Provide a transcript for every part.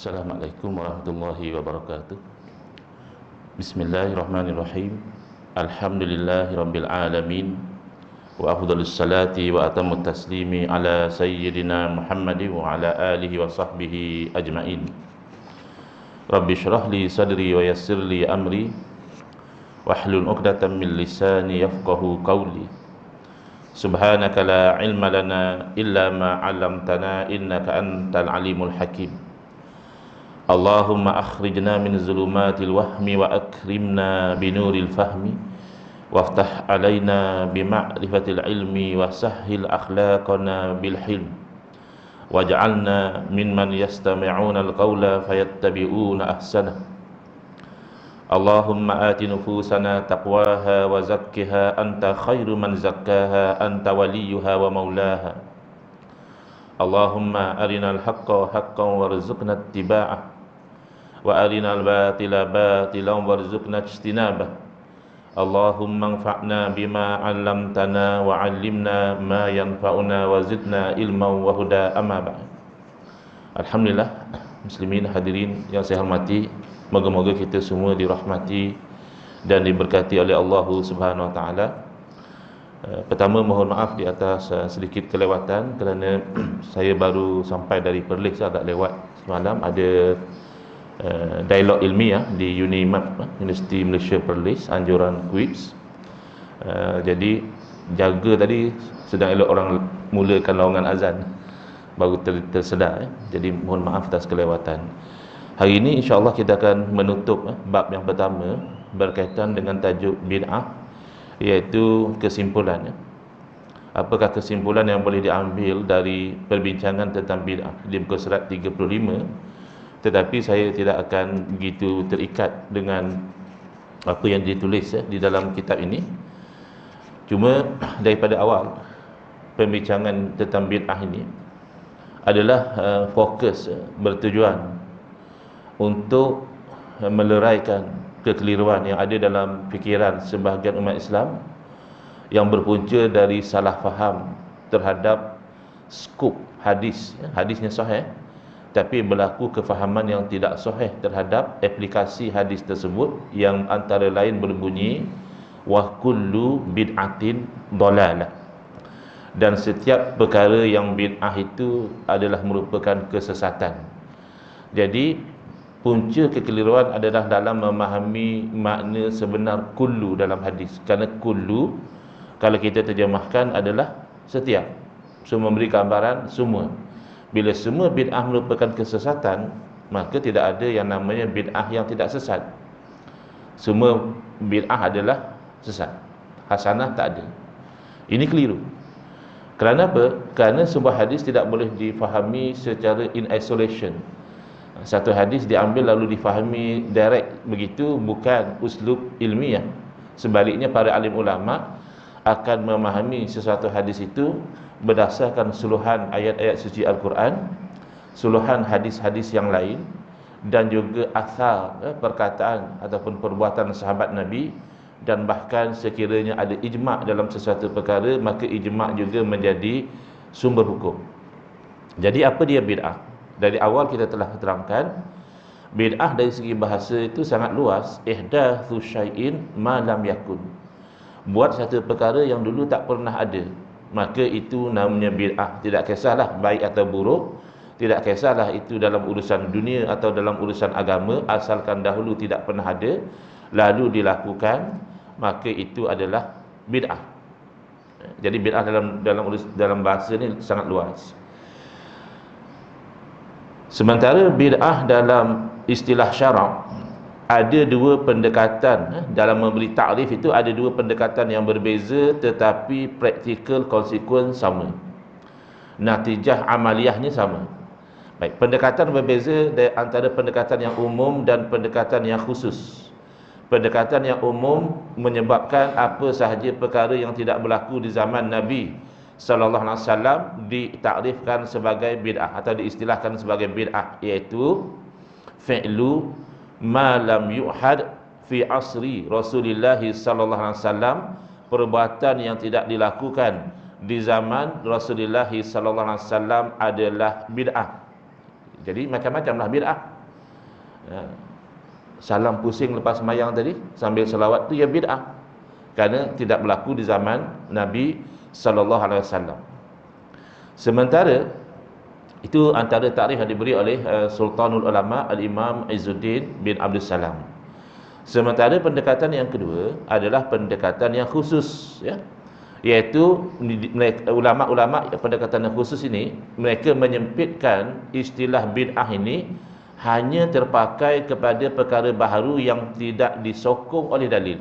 Assalamualaikum warahmatullahi wabarakatuh. Bismillahirrahmanirrahim. Alhamdulillahirabbil alamin. Wa afdhalus salati wa atammut taslimi ala sayyidina Muhammadin wa ala alihi wa sahbihi ajmain. Rabbi shrah li sadri wa yassir li amri wahlul 'uqdatam min lisani yafqahu qawli. Subhanaka la ilma lana illa ma 'allamtana innaka antal alimul hakim. Allahumma akhrijna min zulumatil wahmi wa akrimna binuril fahmi waftah alaina bima'rifatil ilmi wa sahhil akhlaqana bil hilm waj'alna mimman yastami'una al-qawla fayattabi'una ahsana. Allahumma ati nufusana taqwaha wa zakkiha anta khairu man zakkaha anta waliyuha wa maulaha. Allahumma arinal haqqa haqqan warzuqna ittiba'ah wa arinal batila batilan warzuqna ijtinabah. Allahumma anfa'na bima 'allamtana wa 'allimna ma yanfa'una wa zidna ilman wa huda. Amma ba'd. Alhamdulillah, muslimin hadirin yang saya hormati, moga-moga kita semua dirahmati dan diberkati oleh Allah Subhanahu wa taala. Pertama, mohon maaf di atas sedikit kelewatan kerana saya baru sampai dari Perlis agak lewat semalam. Ada dialog ilmiah di UNIMAP, Universiti Malaysia Perlis, anjuran Quips. Jadi jaga tadi sedang elok orang mulakan lawangan azan, baru tersedar. Jadi mohon maaf atas kelewatan. Hari ini insya-Allah kita akan menutup bab yang pertama berkaitan dengan tajuk bid'ah, iaitu kesimpulan. Apakah kesimpulan yang boleh diambil dari perbincangan tentang bid'ah di muka surat 35? Tetapi saya tidak akan begitu terikat dengan apa yang ditulis di dalam kitab ini. Cuma daripada awal perbincangan tentang bid'ah ini adalah fokus bertujuan untuk meleraikan kekeliruan yang ada dalam fikiran sebahagian umat Islam yang berpunca dari salah faham terhadap skop hadis. Hadisnya sahih, tapi berlaku kefahaman yang tidak sahih terhadap aplikasi hadis tersebut, yang antara lain berbunyi wa kullu bid'atin dhalalah. Dan setiap perkara yang bid'ah itu adalah merupakan kesesatan. Jadi punca kekeliruan adalah dalam memahami makna sebenar kullu dalam hadis. Kerana kullu kalau kita terjemahkan adalah setiap, memberi gambaran semua. Bila semua bid'ah merupakan kesesatan, maka tidak ada yang namanya bid'ah yang tidak sesat. Semua bid'ah adalah sesat, hasanah tak ada. Ini keliru. Kerana apa? Kerana sebuah hadis tidak boleh difahami secara in isolation. Satu hadis diambil lalu difahami direct begitu, bukan uslub ilmiah. Sebaliknya para alim ulama akan memahami sesuatu hadis itu berdasarkan suluhan ayat-ayat suci Al-Quran, suluhan hadis-hadis yang lain, dan juga asar, perkataan ataupun perbuatan sahabat Nabi. Dan bahkan sekiranya ada ijma' dalam sesuatu perkara, maka ijma' juga menjadi sumber hukum. Jadi apa dia bid'ah? Dari awal kita telah terangkan, bid'ah dari segi bahasa itu sangat luas. Ihdatsu syai'in ma lam yakun. Buat satu perkara yang dulu tak pernah ada, maka itu namanya bid'ah. Tidak kisahlah baik atau buruk, tidak kisahlah itu dalam urusan dunia atau dalam urusan agama, asalkan dahulu tidak pernah ada lalu dilakukan, maka itu adalah bid'ah. Jadi bid'ah dalam bahasa ni sangat luas. Sementara bid'ah dalam istilah syarak ada dua pendekatan. Dalam memberi takrif itu ada dua pendekatan yang berbeza, tetapi practical consequence sama, natijah amaliyahnya sama. Baik, pendekatan berbeza antara pendekatan yang umum dan pendekatan yang khusus. Pendekatan yang umum menyebabkan apa sahaja perkara yang tidak berlaku di zaman Nabi sallallahu alaihi wasallam ditakrifkan sebagai bid'ah atau diistilahkan sebagai bid'ah, iaitu fi'lu ma lam yu'had fi asri Rasulullah sallallahu alaihi wasallam, perbuatan yang tidak dilakukan di zaman Rasulullah sallallahu alaihi wasallam adalah bid'ah. Jadi macam-macamlah bid'ah. salam pusing lepas sembahyang tadi sambil selawat tu ya bid'ah, kerana tidak berlaku di zaman Nabi sallallahu alaihi wasallam. Sementara itu antara takrif yang diberi oleh Sultanul Ulama Al-Imam Izzuddin bin Abdul Salam. Sementara pendekatan yang kedua adalah pendekatan yang khusus, ya, iaitu ulama-ulama pendekatan yang khusus ini mereka menyempitkan istilah bid'ah ini hanya terpakai kepada perkara baharu yang tidak disokong oleh dalil,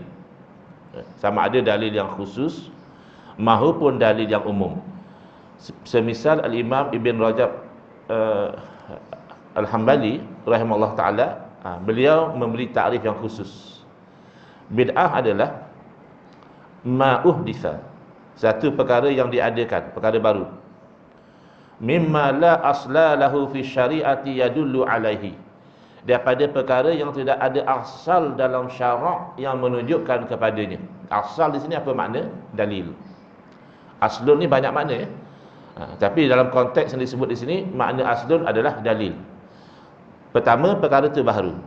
sama ada dalil yang khusus maupun dalil yang umum. Semisal Al-Imam Ibn Rajab Al-Hambali rahimahullah ta'ala, beliau memberi takrif yang khusus. Bid'ah adalah ma uhditha, satu perkara yang diadakan, perkara baru, mimma la asla lahu fi syariati yadullu alaihi, daripada perkara yang tidak ada asal dalam syarak yang menunjukkan kepadanya. Asal di sini apa makna? Dalil. Aslun ni banyak makna, ya. Tapi dalam konteks yang disebut di sini, makna aslun adalah dalil. Pertama, perkara itu baru.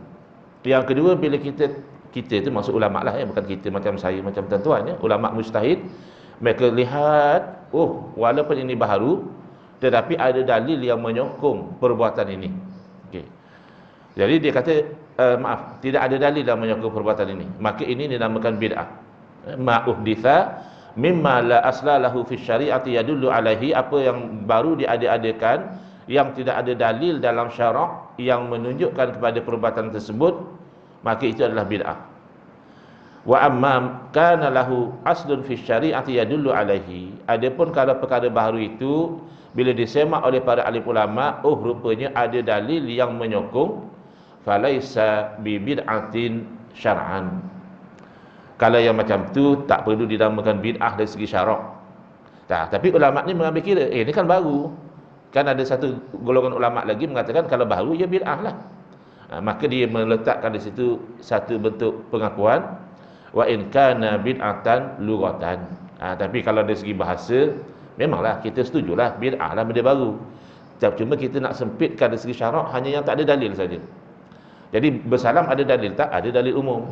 Yang kedua, bila kita tu maksud ulama lah, ya, bukan kita macam saya, macam tuan-tuan, ya. Ulama mujtahid, mereka lihat, oh, walaupun ini baru, tetapi ada dalil yang menyokong perbuatan ini. Okey. Jadi dia kata, tidak ada dalil yang menyokong perbuatan ini, maka ini dinamakan bid'ah. Ma uhditha mimma la asla lahu fi syariati yadullu alaihi, apa yang baru diada-adakan yang tidak ada dalil dalam syarak yang menunjukkan kepada perbuatan tersebut, maka itu adalah bid'ah. Wa amma kana lahu aslun fi syariati yadullu alaihi, adapun kalau perkara baru itu bila disemak oleh para alim ulama, oh rupanya ada dalil yang menyokong, falaisa bi bid'atin syar'an. Kalau yang macam tu tak perlu dinamakan bid'ah dari segi syarak. Tapi ulama ni mengambil kira, ini kan baru. Kan ada satu golongan ulama lagi mengatakan kalau baru ya bid'ah lah. Maka dia meletakkan di situ satu bentuk pengakuan, wa in kana bid'atan lughatan. Tapi kalau dari segi bahasa, memanglah kita setujulah bid'ah lah benda baru. Cuma kita nak sempitkan dari segi syarak hanya yang tak ada dalil saja. Jadi bersalam ada dalil tak? Ada dalil umum.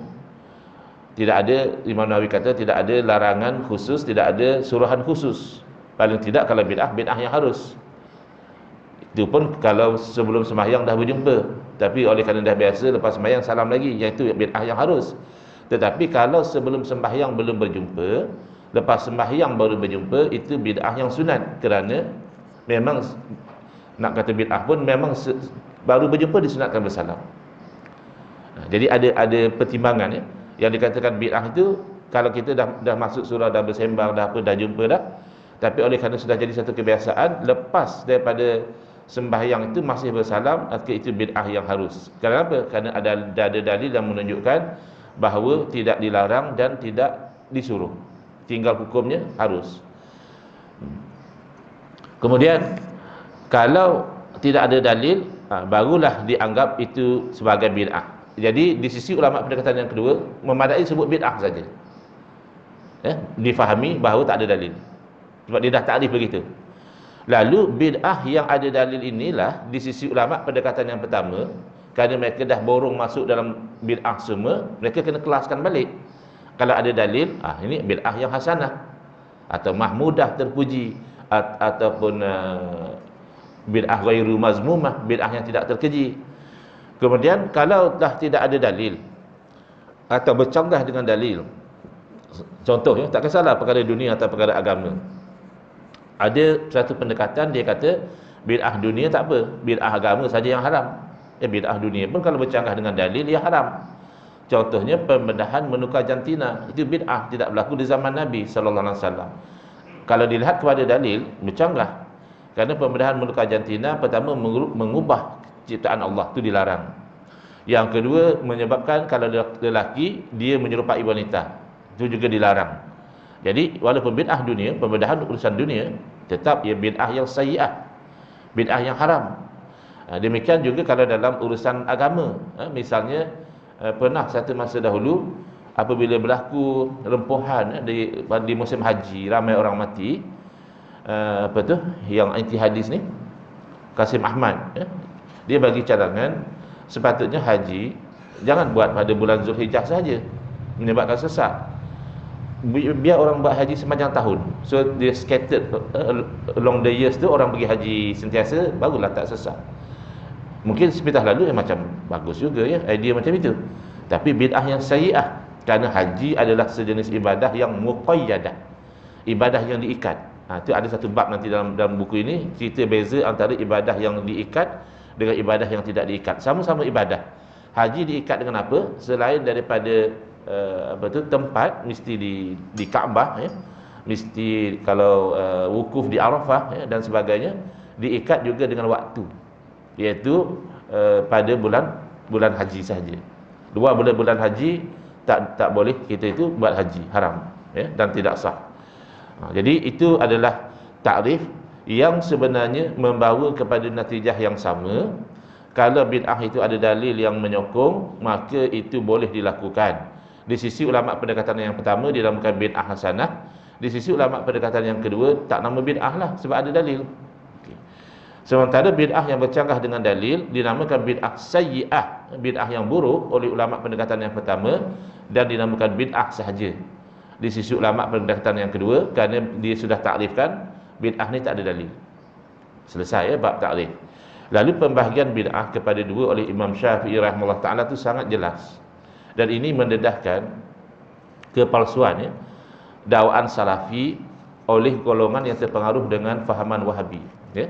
Tidak ada, Imam Nawawi kata tidak ada larangan khusus, tidak ada suruhan khusus. Paling tidak kalau bid'ah, bid'ah yang harus. Itu pun kalau sebelum sembahyang dah berjumpa. Tapi oleh kerana dah biasa, lepas sembahyang salam lagi, iaitu bid'ah yang harus. Tetapi kalau sebelum sembahyang belum berjumpa, lepas sembahyang baru berjumpa, itu bid'ah yang sunat. Kerana memang nak kata bid'ah pun memang baru berjumpa disunatkan bersalam. Jadi ada pertimbangan, ya. Yang dikatakan bid'ah itu kalau kita dah masuk surau, dah bersembang, dah apa, dah jumpa dah. Tapi oleh kerana sudah jadi satu kebiasaan, lepas daripada sembahyang itu masih bersalam, maka itu bid'ah yang harus. Kenapa? Kerana ada dalil yang menunjukkan bahawa tidak dilarang dan tidak disuruh. Tinggal hukumnya harus. Kemudian kalau tidak ada dalil, barulah dianggap itu sebagai bid'ah. Jadi di sisi ulama pendekatan yang kedua, memadai sebut bid'ah saja, difahami bahawa tak ada dalil, sebab dia dah takrif begitu. Lalu bid'ah yang ada dalil inilah di sisi ulama pendekatan yang pertama, kerana mereka dah borong masuk dalam bid'ah semua, mereka kena kelaskan balik. Kalau ada dalil, ini bid'ah yang hasanah atau mahmudah, terpuji, ataupun bid'ah ghairu mazmumah, bid'ah yang tidak terkeji. Kemudian kalau dah tidak ada dalil atau bercanggah dengan dalil, contohnya tak kisahlah perkara dunia atau perkara agama, ada satu pendekatan dia kata bid'ah dunia tak apa, bid'ah agama saja yang haram. Bid'ah dunia pun kalau bercanggah dengan dalil ia haram. Contohnya pembedahan menukar jantina, itu bid'ah, tidak berlaku di zaman Nabi sallallahu alaihi wasallam. Kalau dilihat kepada dalil bercanggah, kerana pembedahan menukar jantina pertama mengubah ciptaan Allah, itu dilarang. Yang kedua menyebabkan kalau lelaki dia menyerupai wanita, itu juga dilarang. Jadi walaupun bid'ah dunia, pembedahan urusan dunia, tetap ia bid'ah yang sayyi'ah, bid'ah yang haram. Demikian juga kalau dalam urusan agama, misalnya pernah satu masa dahulu apabila berlaku rempuhan di musim haji, ramai orang mati, apa tu yang anti hadis ni, Kasim Ahmad, dia bagi cadangan sepatutnya haji jangan buat pada bulan Zulhijjah saja, menyebabkan sesat. Biar orang buat haji sepanjang tahun, so dia scattered along the years tu, orang pergi haji sentiasa, barulah tak sesat. Mungkin sepitah lalu macam bagus juga ya, idea macam itu. Tapi bid'ah yang sayyi'ah, kerana haji adalah sejenis ibadah yang muqayyadah, ibadah yang diikat. Itu ada satu bab nanti dalam buku ini, cerita beza antara ibadah yang diikat dengan ibadah yang tidak diikat. Sama-sama ibadah. Haji diikat dengan apa? Selain daripada tempat, mesti di Kaabah ya. Mesti kalau wukuf di Arafah ya, dan sebagainya, diikat juga dengan waktu, iaitu pada bulan haji sahaja. Dua bulan haji tak boleh kita itu buat haji, haram ya, dan tidak sah. Jadi itu adalah takrif yang sebenarnya membawa kepada natijah yang sama. Kalau bid'ah itu ada dalil yang menyokong, maka itu boleh dilakukan. Di sisi ulama pendekatan yang pertama dinamakan bid'ah hasanah. Di sisi ulama pendekatan yang kedua tak nama bid'ah lah, sebab ada dalil. Sementara bid'ah yang bercanggah dengan dalil dinamakan bid'ah sayyi'ah, bid'ah yang buruk oleh ulama pendekatan yang pertama, dan dinamakan bid'ah sahaja di sisi ulama pendekatan yang kedua, kerana dia sudah takrifkan bid'ah ni tak ada dalil. Selesai ya bab takrif. Lalu pembahagian bid'ah kepada dua oleh Imam Syafi'i rahimahullah taala tu sangat jelas. Dan ini mendedahkan kepalsuan ya, dakwaan salafi oleh golongan yang terpengaruh dengan fahaman Wahabi ya.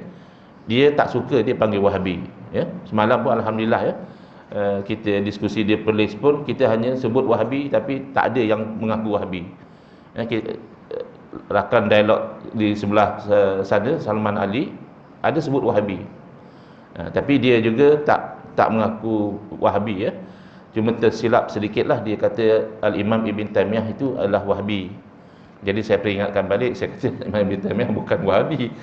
Dia tak suka dia panggil Wahabi ya. Semalam pun alhamdulillah ya, kita diskusi di Perlis pun kita hanya sebut Wahabi, tapi tak ada yang mengaku Wahabi ya. Rakan dialog di sebelah sana, Salman Ali, ada sebut Wahabi, tapi dia juga tak mengaku Wahabi ya. Cuma tersilap sedikitlah, dia kata Al-Imam Ibn Taymiyah itu adalah Wahabi. Jadi saya peringatkan balik, saya kata Imam Ibn Taymiyah bukan Wahabi.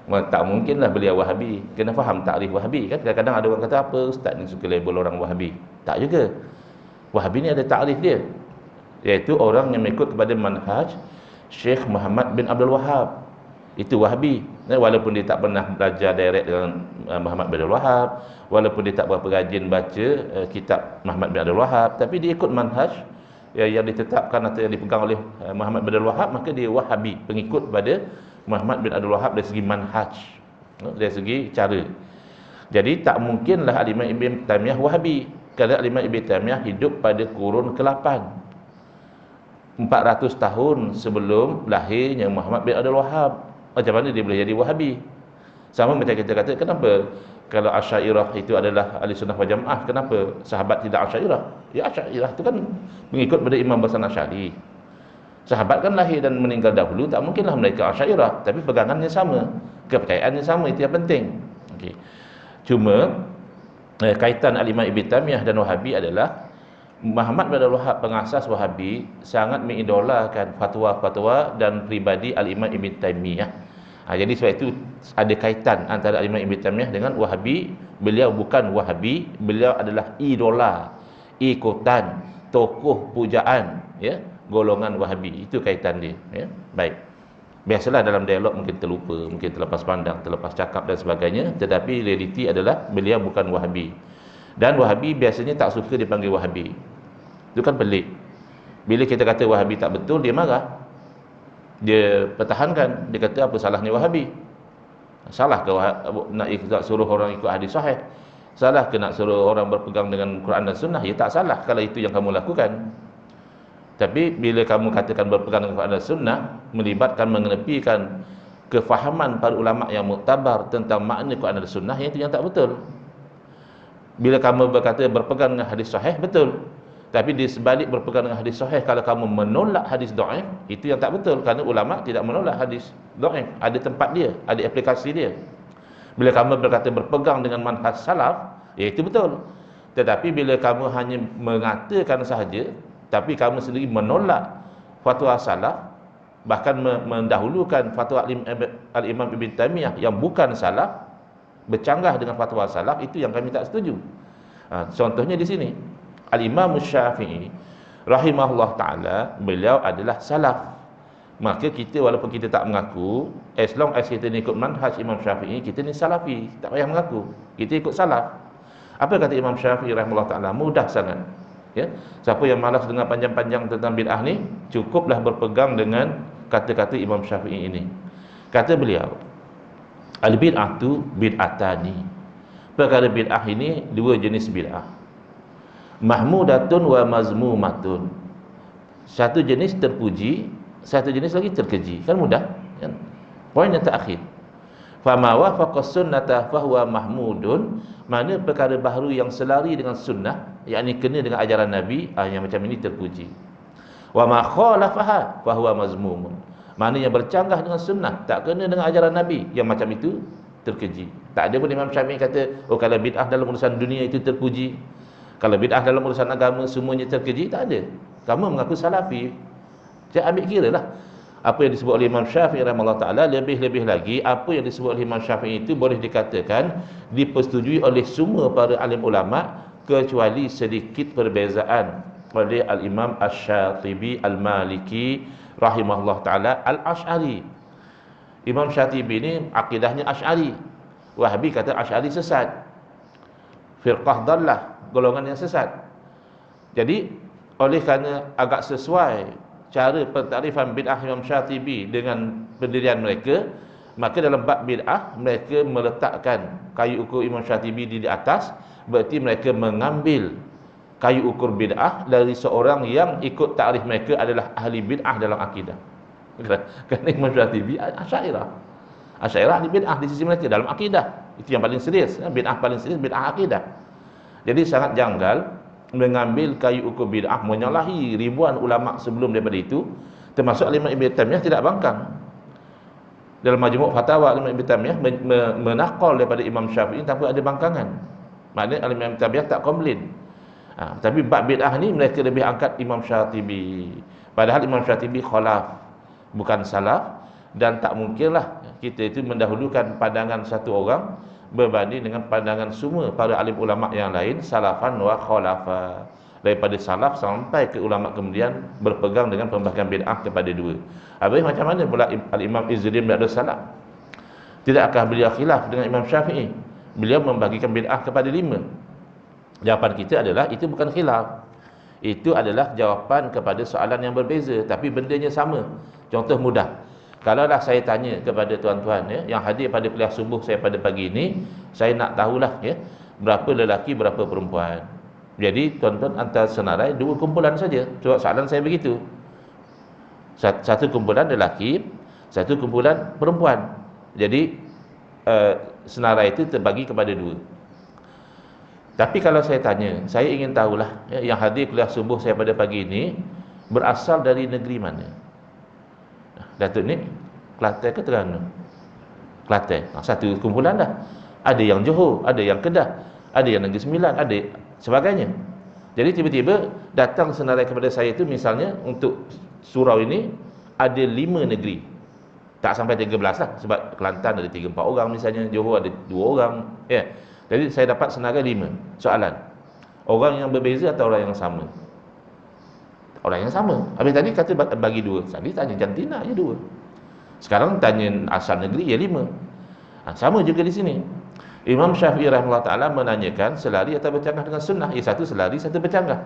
Tak mungkinlah beliau Wahabi. Kena faham takrif Wahabi kan. Kadang-kadang ada orang kata, apa ustaz ni suka label orang Wahabi. Tak juga. Wahabi ni ada takrif dia, iaitu orang yang mengikut kepada manhaj Syekh Muhammad bin Abdul Wahhab. Itu Wahabi. Walaupun dia tak pernah belajar direct dengan Muhammad bin Abdul Wahhab, walaupun dia tak berapa rajin baca kitab Muhammad bin Abdul Wahhab, tapi dia ikut manhaj yang ditetapkan atau yang dipegang oleh Muhammad bin Abdul Wahhab, maka dia Wahabi, pengikut pada Muhammad bin Abdul Wahhab dari segi manhaj, dari segi cara. Jadi tak mungkinlah Al-Imam Ibn Taymiyah Wahabi, kerana Al-Imam Ibn Taymiyah hidup pada kurun ke-8, 400 tahun sebelum lahirnya Muhammad bin Abdul Wahhab. Macam mana dia boleh jadi Wahabi? Sama macam kita kata, kenapa kalau Asy'ariyah itu adalah ahli sunnah wal jamaah, kenapa sahabat tidak Asy'ariyah? Ya Asy'ariyah itu kan mengikut pada Imam Hasan Asy'ari. Sahabat kan lahir dan meninggal dahulu, tak mungkinlah mereka Asy'ariyah, tapi pegangannya sama, kepercayaannya sama, itu yang penting. Okey. Cuma kaitan Al-Imam Ibn Taymiyah dan Wahabi adalah Muhammad bin Abdul Wahhab, pengasas Wahabi, sangat mengidolakan fatwa-fatwa dan pribadi Al-Imam Ibn Taymiyah. Jadi sebab itu ada kaitan antara Al-Imam Ibn Taymiyah dengan Wahabi. Beliau bukan Wahabi, beliau adalah idola, ikutan, tokoh pujaan ya, golongan Wahabi. Itu kaitan dia ya. Baik. Biasalah dalam dialog mungkin terlupa, mungkin terlepas pandang, terlepas cakap dan sebagainya, tetapi realiti adalah beliau bukan Wahabi. Dan Wahabi biasanya tak suka dipanggil Wahabi. Itu kan pelik. Bila kita kata Wahabi tak betul, dia marah. Dia pertahankan, dia kata apa salahnya Wahabi? Salah ke nak suruh orang ikut hadis sahih? Salah ke nak suruh orang berpegang dengan Quran dan Sunnah? Ya tak salah kalau itu yang kamu lakukan. Tapi bila kamu katakan berpegang dengan Quran dan Sunnah, melibatkan mengenepikan kefahaman para ulama yang muktabar tentang makna Quran dan Sunnah, itu yang tak betul. Bila kamu berkata berpegang dengan hadis sahih, betul. Tapi di sebalik berpegang dengan hadis sahih, kalau kamu menolak hadis dhaif, itu yang tak betul. Kerana ulama tidak menolak hadis dhaif, ada tempat dia, ada aplikasi dia. Bila kamu berkata berpegang dengan manhaj salaf, ya itu betul. Tetapi bila kamu hanya mengatakan sahaja, tapi kamu sendiri menolak fatwa salaf, bahkan mendahulukan fatwa Al-Imam Ibn Taymiyah yang bukan salaf, bercanggah dengan fatwa salaf, itu yang kami tak setuju. Contohnya di sini Al-Imam Syafi'i rahimahullah ta'ala, beliau adalah salaf. Maka kita walaupun kita tak mengaku, as long as kita ni ikut manhaj Imam Syafi'i, kita ni salafi, tak payah mengaku, kita ikut salaf. Apa kata Imam Syafi'i rahimahullah ta'ala? Mudah sangat. Ya. Siapa yang malas dengar panjang-panjang tentang bid'ah ni, cukuplah berpegang dengan kata-kata Imam Syafi'i ini. Kata beliau, al-bid'atu bid'atani. Perkara bid'ah ini dua jenis bid'ah. Mahmudatun wa mazmumatun. Satu jenis terpuji, satu jenis lagi terkeji. Kan mudah, kan? Poin yang terakhir. Fama wafaqa sunnata fahuwa mahmudun. Mana perkara baharu yang selari dengan sunnah, yakni kena dengan ajaran Nabi, yang macam ini terpuji. Wa ma khalafaha fahuwa mazmumun. Mana yang bercanggah dengan sunnah, tak kena dengan ajaran Nabi, yang macam itu terkeji. Tak ada pun Imam Syafi'i kata, oh kalau bid'ah dalam urusan dunia itu terpuji, kalau bid'ah dalam urusan agama semuanya terkeji. Tak ada. Kamu mengaku salafi, saya ambil kira lah apa yang disebut oleh Imam Syafi'i rahimahullah ta'ala. Lebih-lebih lagi, apa yang disebut oleh Imam Syafi'i itu boleh dikatakan dipersetujui oleh semua para alim ulama, kecuali sedikit perbezaan oleh Al-Imam Asy-Syatibi Al-Maliki rahimahullah ta'ala Al-Asy'ari. Imam Syatibi ini akidahnya Asy'ari. Wahabi kata Asy'ari sesat, firqah dallah, golongan yang sesat. Jadi oleh kerana agak sesuai cara pentarifan bid'ah Imam Syatibi dengan pendirian mereka, maka dalam bab bid'ah mereka meletakkan kayu ukur Imam Syatibi di atas. Berarti mereka mengambil kayu ukur bid'ah dari seorang yang ikut takrif mereka adalah ahli bid'ah dalam akidah. Kerana Imam Syatibi Asy'ariyah. Asy'ariyah ahli bid'ah di sisi mereka dalam akidah. Itu yang paling serius. Bid'ah paling serius bid'ah akidah. Jadi sangat janggal mengambil kayu ukur bid'ah, menyalahi ribuan ulama sebelum daripada itu, termasuk Imam Ibn Taymiyah tidak bangkang. Dalam Majmu' Fatawa, Imam Ibn Taymiyah menakal daripada Imam Syafi'i tanpa ada bangkangan. Maknanya Imam Ibn Taymiyah tak komplain. Tapi bab bid'ah ni mereka lebih angkat Imam Syatibi. Padahal Imam Syatibi khalaf, bukan salaf, dan tak mungkinlah kita itu mendahulukan pandangan satu orang berbanding dengan pandangan semua para alim ulama yang lain, salafan wa khalafa. Daripada salaf sampai ke ulama kemudian berpegang dengan pembahagian bid'ah kepada dua. Habis macam mana pula Al-Imam Izzuddin bin Abdul Salam? Tidakkah beliau khilaf dengan Imam Syafi'i? Beliau membagikan bid'ah kepada 5. Jawapan kita adalah itu bukan khilaf. Itu adalah jawapan kepada soalan yang berbeza, tapi bendanya sama. Contoh mudah. Kalaulah saya tanya kepada tuan-tuan yang hadir pada kuliah subuh saya pada pagi ini, saya nak tahulah berapa lelaki, berapa perempuan. Jadi tuan-tuan antara senarai 2 kumpulan saja. Sebab soalan saya begitu. Satu kumpulan lelaki, satu kumpulan perempuan. Jadi senarai itu terbagi kepada 2. Tapi kalau saya tanya, saya ingin tahulah yang hadir kuliah subuh saya pada pagi ini berasal dari negeri mana? Datuk ni Kelantan ke Terengganu? Kelantan. Satu kumpulan dah. Ada yang Johor, ada yang Kedah, ada yang Negeri Sembilan, ada sebagainya. Jadi tiba-tiba datang senarai kepada saya itu, misalnya untuk surau ini ada 5 negeri. Tak sampai 13 lah, sebab Kelantan ada 3-4 orang misalnya, Johor ada 2 orang. Jadi saya dapat senarai 5. Soalan, orang yang berbeza atau orang yang sama? Orang yang sama. Habis tadi kata bagi 2. Tadi tanya jantina je 2. Sekarang tanya asal negeri, 5. Sama juga di sini. Imam Syafi'i rahimahullah ta'ala menanyakan selari atau bercanggah dengan sunnah. Satu selari, satu bercanggah.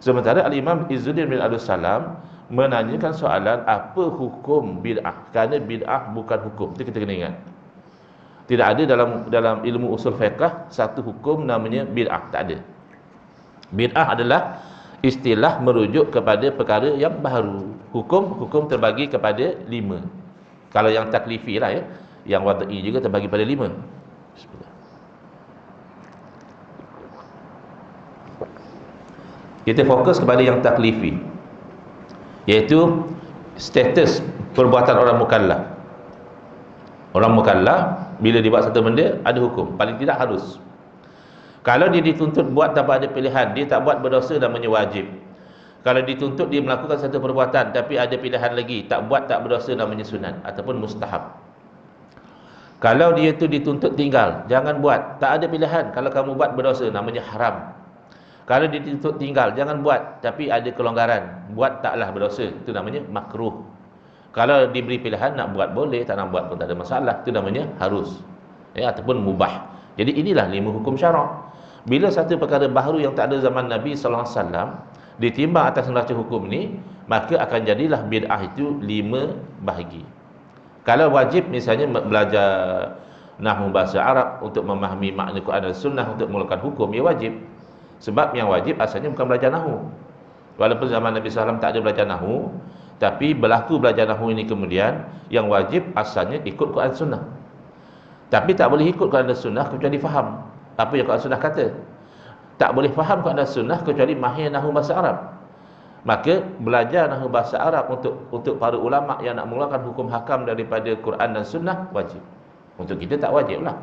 Sementara Al-Imam Izzuddin bin Abdul Salam menanyakan soalan apa hukum bid'ah. Kerana bid'ah bukan hukum. Itu kita kena ingat. Tidak ada dalam ilmu usul fiqh satu hukum namanya bid'ah. Tak ada. Bid'ah adalah istilah merujuk kepada perkara yang baru. Hukum terbagi kepada 5. Kalau yang taklifi lah yang wad'i juga terbagi pada 5. Bismillah. Kita fokus kepada yang taklifi, iaitu status perbuatan orang mukallaf. Orang mukallaf bila dibuat satu benda ada hukum, paling tidak harus. Kalau dia dituntut buat tanpa ada pilihan, dia tak buat berdosa namanya wajib. Kalau dituntut dia melakukan satu perbuatan tapi ada pilihan lagi, tak buat tak berdosa namanya sunat ataupun mustahab. Kalau dia tu dituntut tinggal, jangan buat, tak ada pilihan, kalau kamu buat berdosa namanya haram. Kalau dia dituntut tinggal, jangan buat, tapi ada kelonggaran, buat taklah berdosa, itu namanya makruh. Kalau diberi pilihan nak buat boleh, tak nak buat pun tak ada masalah, itu namanya harus ataupun mubah. Jadi inilah 5 hukum syarak. Bila satu perkara baharu yang tak ada zaman Nabi sallallahu alaihi wasallam ditimbang atas neraca hukum ni, maka akan jadilah bid'ah itu 5 bahagi. Kalau wajib misalnya belajar nahwu bahasa Arab untuk memahami makna Quran dan Sunnah untuk melakukan hukum, ia wajib. Sebab yang wajib asalnya bukan belajar nahwu. Walaupun zaman Nabi SAW tak ada belajar nahwu, tapi berlaku belajar nahwu ini kemudian, yang wajib asalnya ikut Quran Sunnah. Tapi tak boleh ikut Quran dan Sunnah kecuali faham apa yang Quran Sunnah kata. Tak boleh faham Quran dan Sunnah kecuali mahir nahwu bahasa Arab. Maka belajar nahwu bahasa Arab untuk para ulama yang nak mengeluarkan hukum hakam daripada Quran dan Sunnah wajib. Untuk kita tak wajib lah.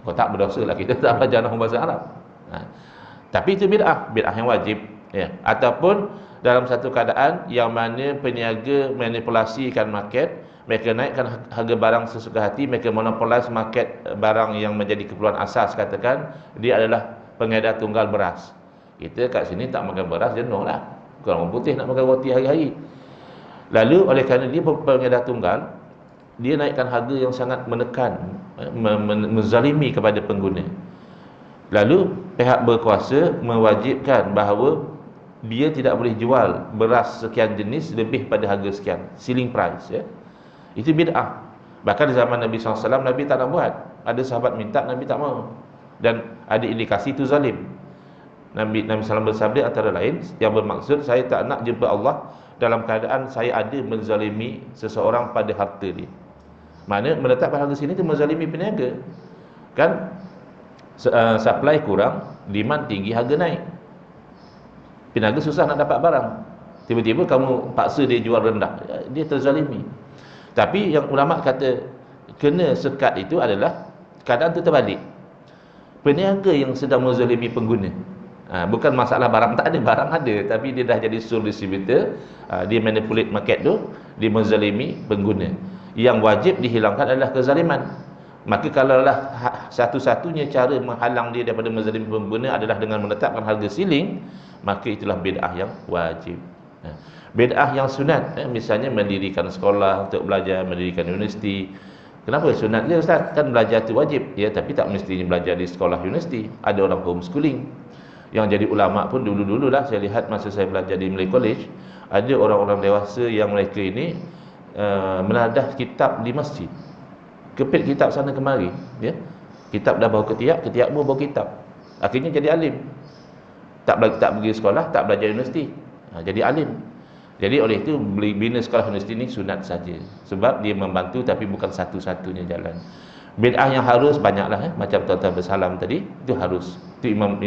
Kau tak berdosa lah kita tak belajar nahwu bahasa Arab. Tapi itu bid'ah yang wajib, ya. Ataupun dalam satu keadaan yang mana peniaga manipulasikan market, mereka naikkan harga barang sesuka hati, mereka monopolize market barang yang menjadi keperluan asas, katakan dia adalah pengedar tunggal beras. Kita kat sini tak makan beras, jenuh lah. Orang putih nak makan roti hari-hari. Lalu oleh kerana dia pengedar tunggal, dia naikkan harga yang sangat menekan, menzalimi kepada pengguna. Lalu pihak berkuasa mewajibkan bahawa dia tidak boleh jual beras sekian jenis lebih pada harga sekian, ceiling price, ya. Itu bid'ah. Bahkan di zaman Nabi SAW, Nabi tak nak buat. Ada sahabat minta, Nabi tak mau. Dan ada indikasi itu zalim. Nabi SAW bersabda antara lain, yang bermaksud saya tak nak jumpa Allah dalam keadaan saya ada menzalimi seseorang pada harta dia. Mana menetapkan harga sini itu menzalimi peniaga. Kan supply kurang, demand tinggi, harga naik. Peniaga susah nak dapat barang. Tiba-tiba kamu paksa dia jual rendah, dia terzalimi. Tapi yang ulama kata kena sekat itu adalah keadaan itu terbalik. Peniaga yang sedang menzalimi pengguna. Bukan masalah barang tak ada, barang ada, tapi dia dah jadi sole distributor, dia manipulate market tu, dia menzalimi pengguna. Yang wajib dihilangkan adalah kezaliman. Maka kalaulah satu-satunya cara menghalang dia daripada menzalimi pengguna adalah dengan menetapkan harga ceiling, maka itulah bid'ah yang wajib. Bid'ah yang sunat, misalnya mendirikan sekolah untuk belajar, mendirikan universiti. Kenapa sunat dia, Ustaz? Kan belajar tu wajib, ya, tapi tak mestinya belajar di sekolah universiti. Ada orang homeschooling. Yang jadi ulama pun dulu-dulu lah, saya lihat masa saya belajar di Malay College, ada orang-orang dewasa yang mereka ini menadah kitab di masjid. Kepit kitab sana kemari, ya. Kitab dah bawa ketiak pun bawa kitab. Akhirnya jadi alim. Tak pergi sekolah, tak belajar universiti. Jadi alim. Jadi oleh itu bina sekolah universiti ini sunat saja. Sebab dia membantu, tapi bukan satu-satunya jalan. Bid'ah yang harus banyaklah, macam tuan-tuan bersalam tadi, itu harus. Itu Imam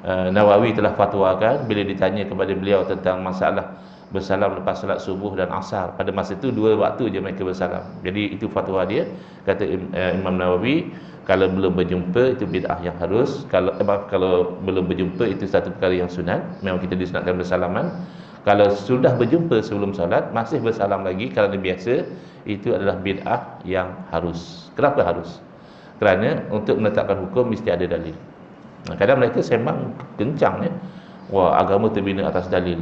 Nawawi telah fatwakan bila ditanya kepada beliau tentang masalah bersalam lepas salat subuh dan asar. Pada masa itu 2 waktu je mereka bersalam. Jadi itu fatwa dia. Kata Imam Nawawi, kalau belum berjumpa itu bid'ah yang harus. Kalau belum berjumpa itu satu perkara yang sunat, memang kita disunatkan bersalaman. Kalau sudah berjumpa sebelum salat masih bersalam lagi kerana biasa, itu adalah bid'ah yang harus. Kenapa harus? Kerana untuk menetapkan hukum mesti ada dalil. Kadang mereka sembang kencang, ya. Wah, agama terbina atas dalil.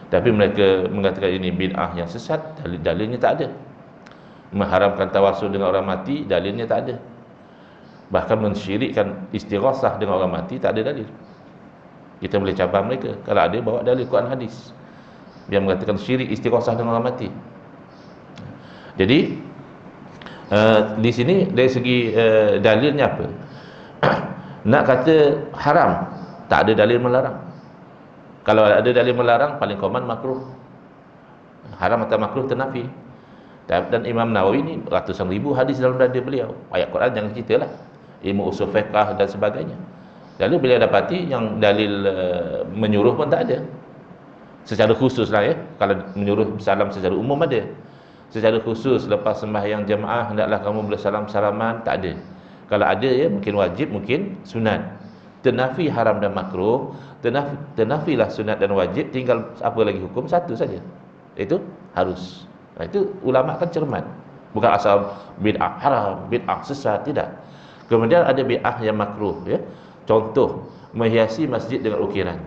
Tapi mereka mengatakan ini bid'ah yang sesat, dalilnya tak ada. Mengharamkan tawasul dengan orang mati, dalilnya tak ada. Bahkan mensyirikkan istighasah dengan orang mati, tak ada dalil. Kita boleh cabar mereka. Kalau ada, bawa dalil Quran hadis. Dia mengatakan syirik istighasah dengan orang mati. Jadi di sini dari segi dalilnya apa? Nak kata haram, tak ada dalil melarang. Kalau ada dalil melarang, paling common makruh. Haram atau makruh ternafi. Dan Imam Nawawi ni ratusan ribu hadis dalam dada beliau. Ayat Quran jangan ceritalah. Ilmu usul fiqh dan sebagainya. Lalu beliau dapati yang dalil menyuruh pun tak ada. Secara khusus lah, ya. Kalau menyuruh salam secara umum ada. Secara khusus lepas sembahyang jemaah hendaklah kamu bersalam-salaman, tak ada. Kalau ada, ya, mungkin wajib, mungkin sunat. Ternafi haram dan makruh, ternafilah sunat dan wajib, tinggal apa lagi hukum? Satu saja, itu harus. Itu ulama kan cermat. Bukan asal bid'ah haram, bid'ah sesat, tidak. Kemudian ada bid'ah yang makruh, ya. Contoh, menghiasi masjid dengan ukiran.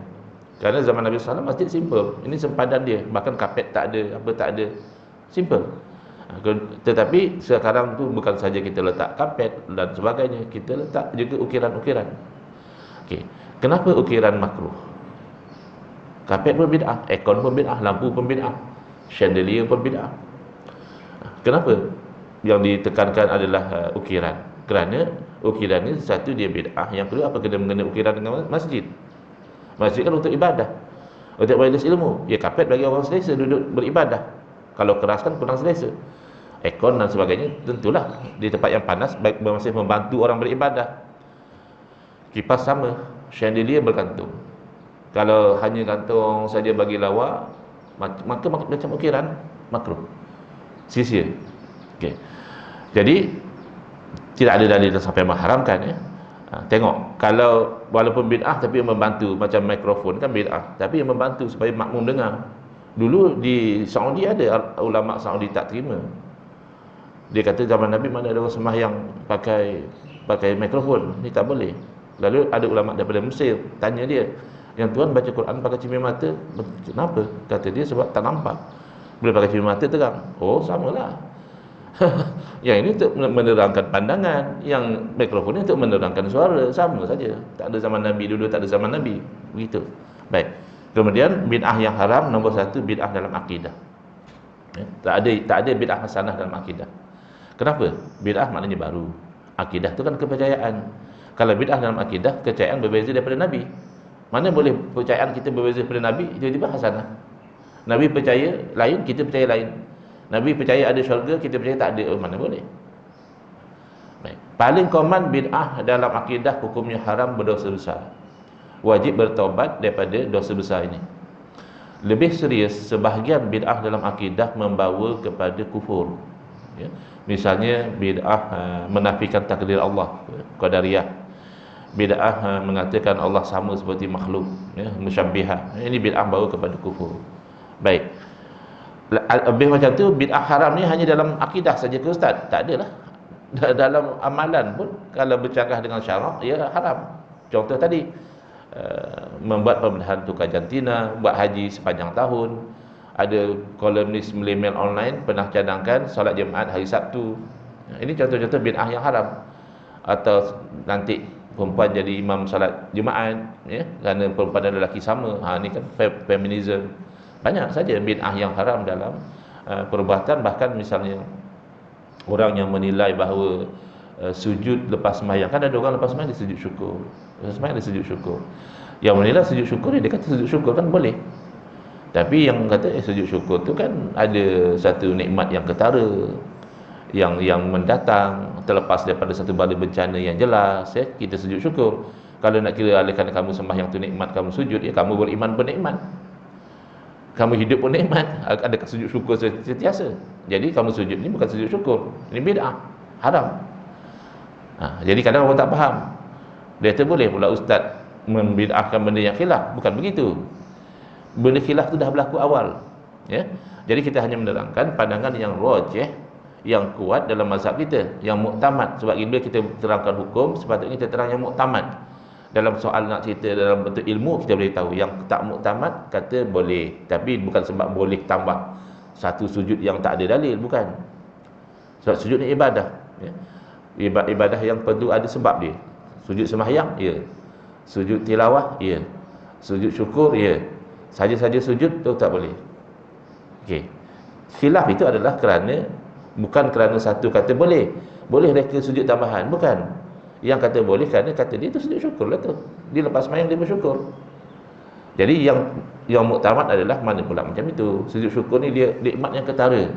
Kerana zaman Nabi SAW masjid simple. Ini sempadan dia, bahkan kapet tak ada, apa tak ada, simple. Tetapi sekarang tu bukan saja kita letak kapet dan sebagainya, kita letak juga ukiran-ukiran. Okey. Kenapa ukiran makruh? Kapet pun bid'ah, aircon pun bid'ah, lampu pun bid'ah, chandelier pun bid'ah. Kenapa yang ditekankan adalah ukiran? Kerana ukiran ni satu dia bid'ah, yang kedua apa kena mengenai ukiran dengan masjid? Masjid kan untuk ibadah, untuk majlis ilmu. Ya, kapet bagi orang selesa duduk beribadah. Kalau keras kan kurang selesa. Aircon dan sebagainya tentulah di tempat yang panas baik masih membantu orang beribadah. Kipas sama, chandelier bergantung. Kalau hanya gantung saja bagi lawa, maka macam ukiran makruh, sia-sia. Okey. Jadi tidak ada dalil yang sampai mengharamkan, ya. Tengok, kalau walaupun bid'ah tapi membantu, macam mikrofon kan bid'ah, tapi yang membantu supaya makmum dengar. Dulu di Saudi ada ulama Saudi tak terima. Dia kata zaman Nabi mana ada orang sembahyang pakai mikrofon, ni tak boleh. Lalu ada ulama daripada Mesir tanya dia, yang tuan baca Quran pakai cermin mata, kenapa? Kata dia sebab tak nampak. Bila pakai cermin mata terang. Oh, samalah. Yang ini untuk menerangkan pandangan, yang mikrofon ini untuk menerangkan suara, sama saja. Tak ada zaman Nabi dulu, tak ada zaman Nabi. Begitu. Baik. Kemudian bid'ah yang haram nombor satu, bid'ah dalam akidah. Ya, tak ada bid'ah hasanah dalam akidah. Kenapa? Bid'ah maknanya baru. Akidah itu kan kepercayaan. Kalau bid'ah dalam akidah, kepercayaan berbeza daripada Nabi. Mana boleh percayaan kita berbeza daripada Nabi, tiba-tiba hasanah. Nabi percaya lain, kita percaya lain. Nabi percaya ada syurga, kita percaya tak ada. Oh, mana boleh. Baik. Paling common bid'ah dalam akidah hukumnya haram, berdosa besar. Wajib bertaubat daripada dosa besar ini. Lebih serius, sebahagian bid'ah dalam akidah membawa kepada kufur, ya. Misalnya bid'ah menafikan takdir Allah, qadariyah. Bid'ah mengatakan Allah sama seperti makhluk, ya, musyabbihah. Ini bid'ah bawa kepada kufur. Baik. Lebih macam tu, bid'ah haram ni hanya dalam akidah saja ke ustaz? Tak adalah. Dalam amalan pun kalau bercanggah dengan syarak, ya haram. Contoh tadi, membuat pembedahan tukar jantina, buat haji sepanjang tahun. Ada kolumnis milenial online pernah cadangkan solat Jumaat hari Sabtu. Ini contoh-contoh bid'ah yang haram. Atau nanti perempuan jadi imam solat Jumaat, ya, kerana perempuan dan lelaki sama. Ini kan feminism. Banyak saja bid'ah yang haram dalam perubatan. Bahkan misalnya orang yang menilai bahawa sujud lepas sembahyang, kan ada orang lepas sembahyang dia sujud syukur. Lepas sembahyang dia sujud syukur. Yang menilai sujud syukur, dia kata sujud syukur kan boleh. Tapi yang kata sujud syukur tu kan ada satu nikmat yang ketara, yang mendatang terlepas daripada satu bala bencana yang jelas, ya, kita sujud syukur. Kalau nak kira alihkan kamu sembahyang tu nikmat, kamu sujud, ya kamu beriman pun nikmat, kamu hidup pun nikmat. Adakah sujud syukur sentiasa? Jadi kamu sujud ni bukan sujud syukur, ini bid'ah, haram. Jadi kadang orang tak faham. Dia kata boleh pula ustaz membid'ahkan benda yang khilaf. Bukan begitu. Benda khilaf tu dah berlaku awal, ya. Jadi kita hanya menerangkan pandangan yang rajih, yang kuat dalam mazhab kita, yang muktamad. Sebab bila kita terangkan hukum, sepatutnya kita terang yang muktamad. Dalam soal nak cerita dalam bentuk ilmu, kita boleh tahu. Yang tak muktamad kata boleh, tapi bukan sebab boleh tambah satu sujud yang tak ada dalil, bukan. Sebab sujud ni ibadah, ya. Ibadah yang perlu ada sebab dia. Sujud sembahyang, ya. Sujud tilawah, ya. Sujud syukur, ya. Saja-saja sujud tu tak boleh. Okey. Khilaf itu adalah bukan kerana satu kata boleh mereka sujud tambahan, bukan. Yang kata boleh kerana kata dia tu sujud syukur lah tu. Dia lepas sembahyang dia bersyukur. Jadi yang muktamad adalah mana pula macam itu. Sujud syukur ni dia nikmat yang ketara.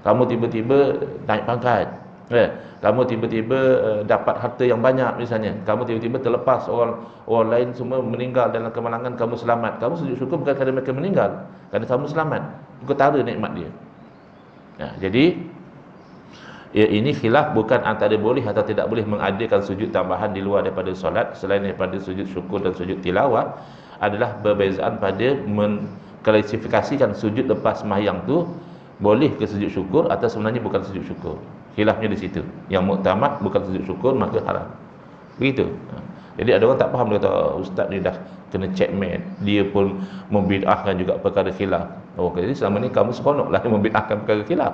Kamu tiba-tiba naik pangkat, ya. Kamu tiba-tiba dapat harta yang banyak misalnya. Kamu tiba-tiba terlepas, orang lain semua meninggal dalam kemalangan, kamu selamat. Kamu sujud syukur bukan kerana mereka meninggal, kerana kamu selamat. Ketara nikmat dia. Jadi ya, ini khilaf bukan antara boleh atau tidak boleh mengadakan sujud tambahan di luar daripada solat selain daripada sujud syukur dan sujud tilawah. Adalah perbezaan pada mengklasifikasikan sujud lepas sembahyang tu boleh ke sujud syukur atau sebenarnya bukan sujud syukur. Khilafnya di situ. Yang muktamad bukan sujud syukur, maka haram. Begitu. Jadi ada orang tak faham, dia kata ustaz ni dah kena checkmate, dia pun membid'ahkan juga perkara khilaf. Oh, jadi selama ni kamu seronoklah membid'ahkan perkara khilaf.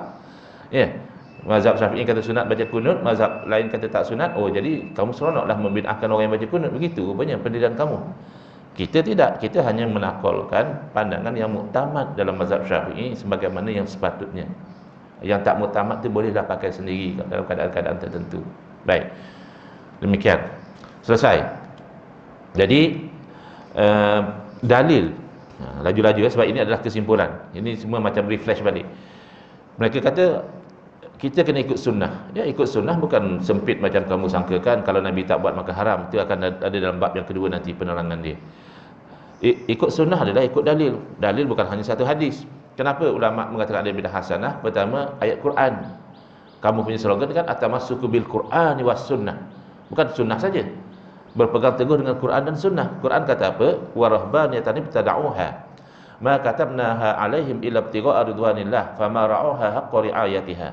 Ya. Mazhab Syafi'i kata sunat baca kunut, mazhab lain kata tak sunat. Oh, jadi kamu seronoklah membid'ahkan orang yang baca kunut. Begitu rupanya pendirian kamu. Kita tidak, kita hanya menakwalkan pandangan yang muktamad dalam mazhab Syafi'i sebagaimana yang sepatutnya. Yang tak muktamad tu bolehlah pakai sendiri dalam keadaan-keadaan tertentu. Baik. Demikian. Selesai. Jadi dalil laju-laju sebab ini adalah kesimpulan. Ini semua macam refresh balik. Mereka kata kita kena ikut sunnah. Ya, ikut sunnah bukan sempit macam kamu sangkakan. Kalau Nabi tak buat maka haram. Itu akan ada dalam bab yang kedua nanti penerangan dia. Ikut sunnah adalah ikut dalil. Dalil bukan hanya satu hadis. Kenapa ulama mengatakan ada bidah hasanah? Pertama, ayat Quran. Kamu punya slogan kan atamassuku bil Qur'ani was sunnah. Bukan sunnah saja. Berpegang teguh dengan Quran dan sunnah. Quran kata apa? Wa rahbaniyatan ibtada'uha ma katabnaha 'alaihim illa ibtigha'a ridwanillah fama ra'uha haqqa ri'ayatiha.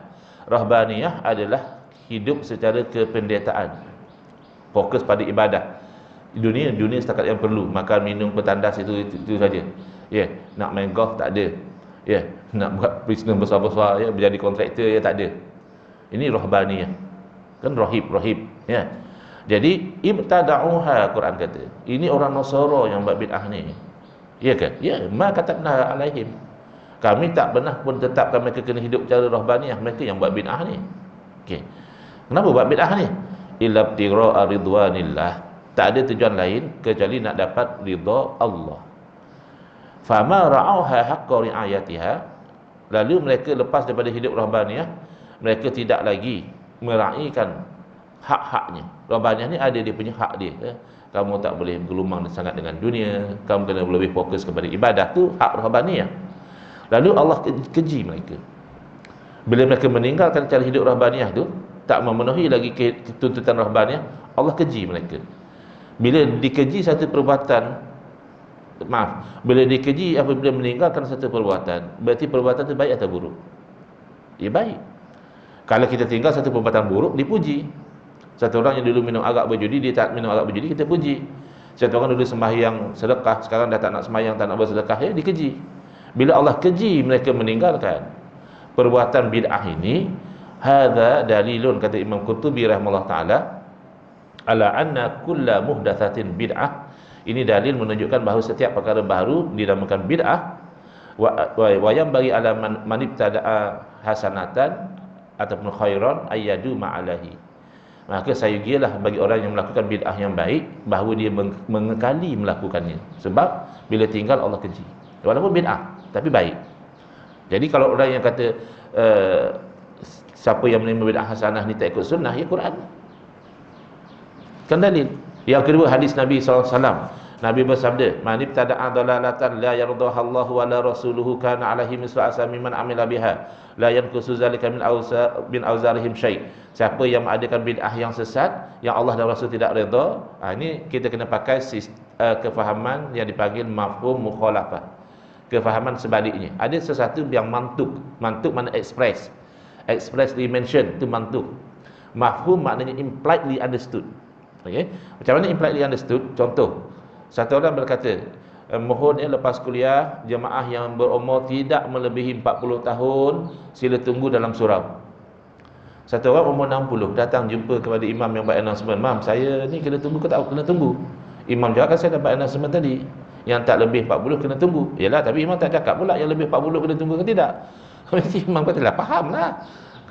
Rahbaniyah adalah hidup secara kependetaan. Fokus pada ibadah. Dunia setakat yang perlu, makan minum petandas itu saja. Ya, nak main golf tak ada. Ya, nak buat bisnes besar-besar ya, menjadi kontraktor ya tak ada. Ini rahbaniyah. Kan rahib, ya. Jadi ibtada'uha Quran kata. Ini orang Nasara yang buat bid'ah ni. Ya ke? Ya, ma katabna alaihim. Kami tak pernah pun tetapkan mereka kena hidup cara rahbaniyah, mereka yang buat bid'ah ni. Okey. Kenapa buat bid'ah ni? Illa ibtigha'a ridwanillah. Tak ada tujuan lain kecuali nak dapat ridha Allah. Fama ra'auha haqqa ri'ayatiha. Lalu mereka lepas daripada hidup rahbaniyah, mereka tidak lagi meraihkan hak-haknya. Rahbaniyah ni ada dia punya hak dia. Kamu tak boleh bergelumang sangat dengan dunia, kamu kena lebih fokus kepada ibadah, tu hak rahbaniyah. Lalu Allah keji mereka. Bila mereka meninggalkan cara hidup rahbaniyah tu, tak memenuhi lagi tuntutan rahbaniyah, Allah keji mereka. Bila dikeji satu perbuatan, bila dikeji apabila meninggalkan satu perbuatan, berarti perbuatan itu baik atau buruk? Ya baik. Kalau kita tinggal satu perbuatan buruk, dipuji. Satu orang yang dulu minum arak berjudi, dia tak minum arak berjudi, kita puji. Satu orang dulu sembahyang sedekah, sekarang dah tak nak sembahyang, tak nak bersedekah, ya dikeji. Bila Allah keji mereka meninggalkan perbuatan bid'ah ini, hadza dalilun, kata Imam Qurtubi rahimahullah taala, ala anna kulla muhdatsatin bid'ah. Ini dalil menunjukkan bahawa setiap perkara baru dinamakan bid'ah. Wa yang bagi ala man ibtada'a hasanatan ataupun khairan ayyadu ma'alahi. Maka sayugilah bagi orang yang melakukan bid'ah yang baik bahawa dia mengekali melakukannya. Sebab bila tinggal Allah keji. Walaupun bid'ah tapi baik. Jadi kalau orang yang kata siapa yang menerima bid'ah hasanah ni tak ikut sunnah, ya Quran kan dalil. Yang kedua, hadis Nabi SAW. Nabi bersabda, man ibtada'a dalalatan la yardaha Allah wa la rasuluhu kana alaihi mislu asami man amila biha la yanqusu zalika min awzarihim syai'. Siapa yang mengadakan bid'ah yang sesat yang Allah dan Rasul tidak redha, ini kita kena pakai kefahaman yang dipanggil mafhum mukhalafah. Kefahaman sebaliknya. Ada sesuatu yang mantuk. Mantuk makna expressly mentioned, itu mantuk. Mafhum maknanya impliedly understood. Okey. Macam mana impliedly understood? Contoh, satu orang berkata, mohon lepas kuliah jemaah yang berumur tidak melebihi 40 tahun sila tunggu dalam surau. Satu orang umur 60 datang jumpa kepada imam yang buat announcement, "Mam, saya ni kena tunggu ke tak kena tunggu?" Imam jawab, "Kan saya dah buat announcement tadi, yang tak lebih 40 kena tunggu." Yalah, tapi imam tak cakap pula yang lebih 40 kena tunggu ke tidak. Mesti imam katalah, "Fahamlah.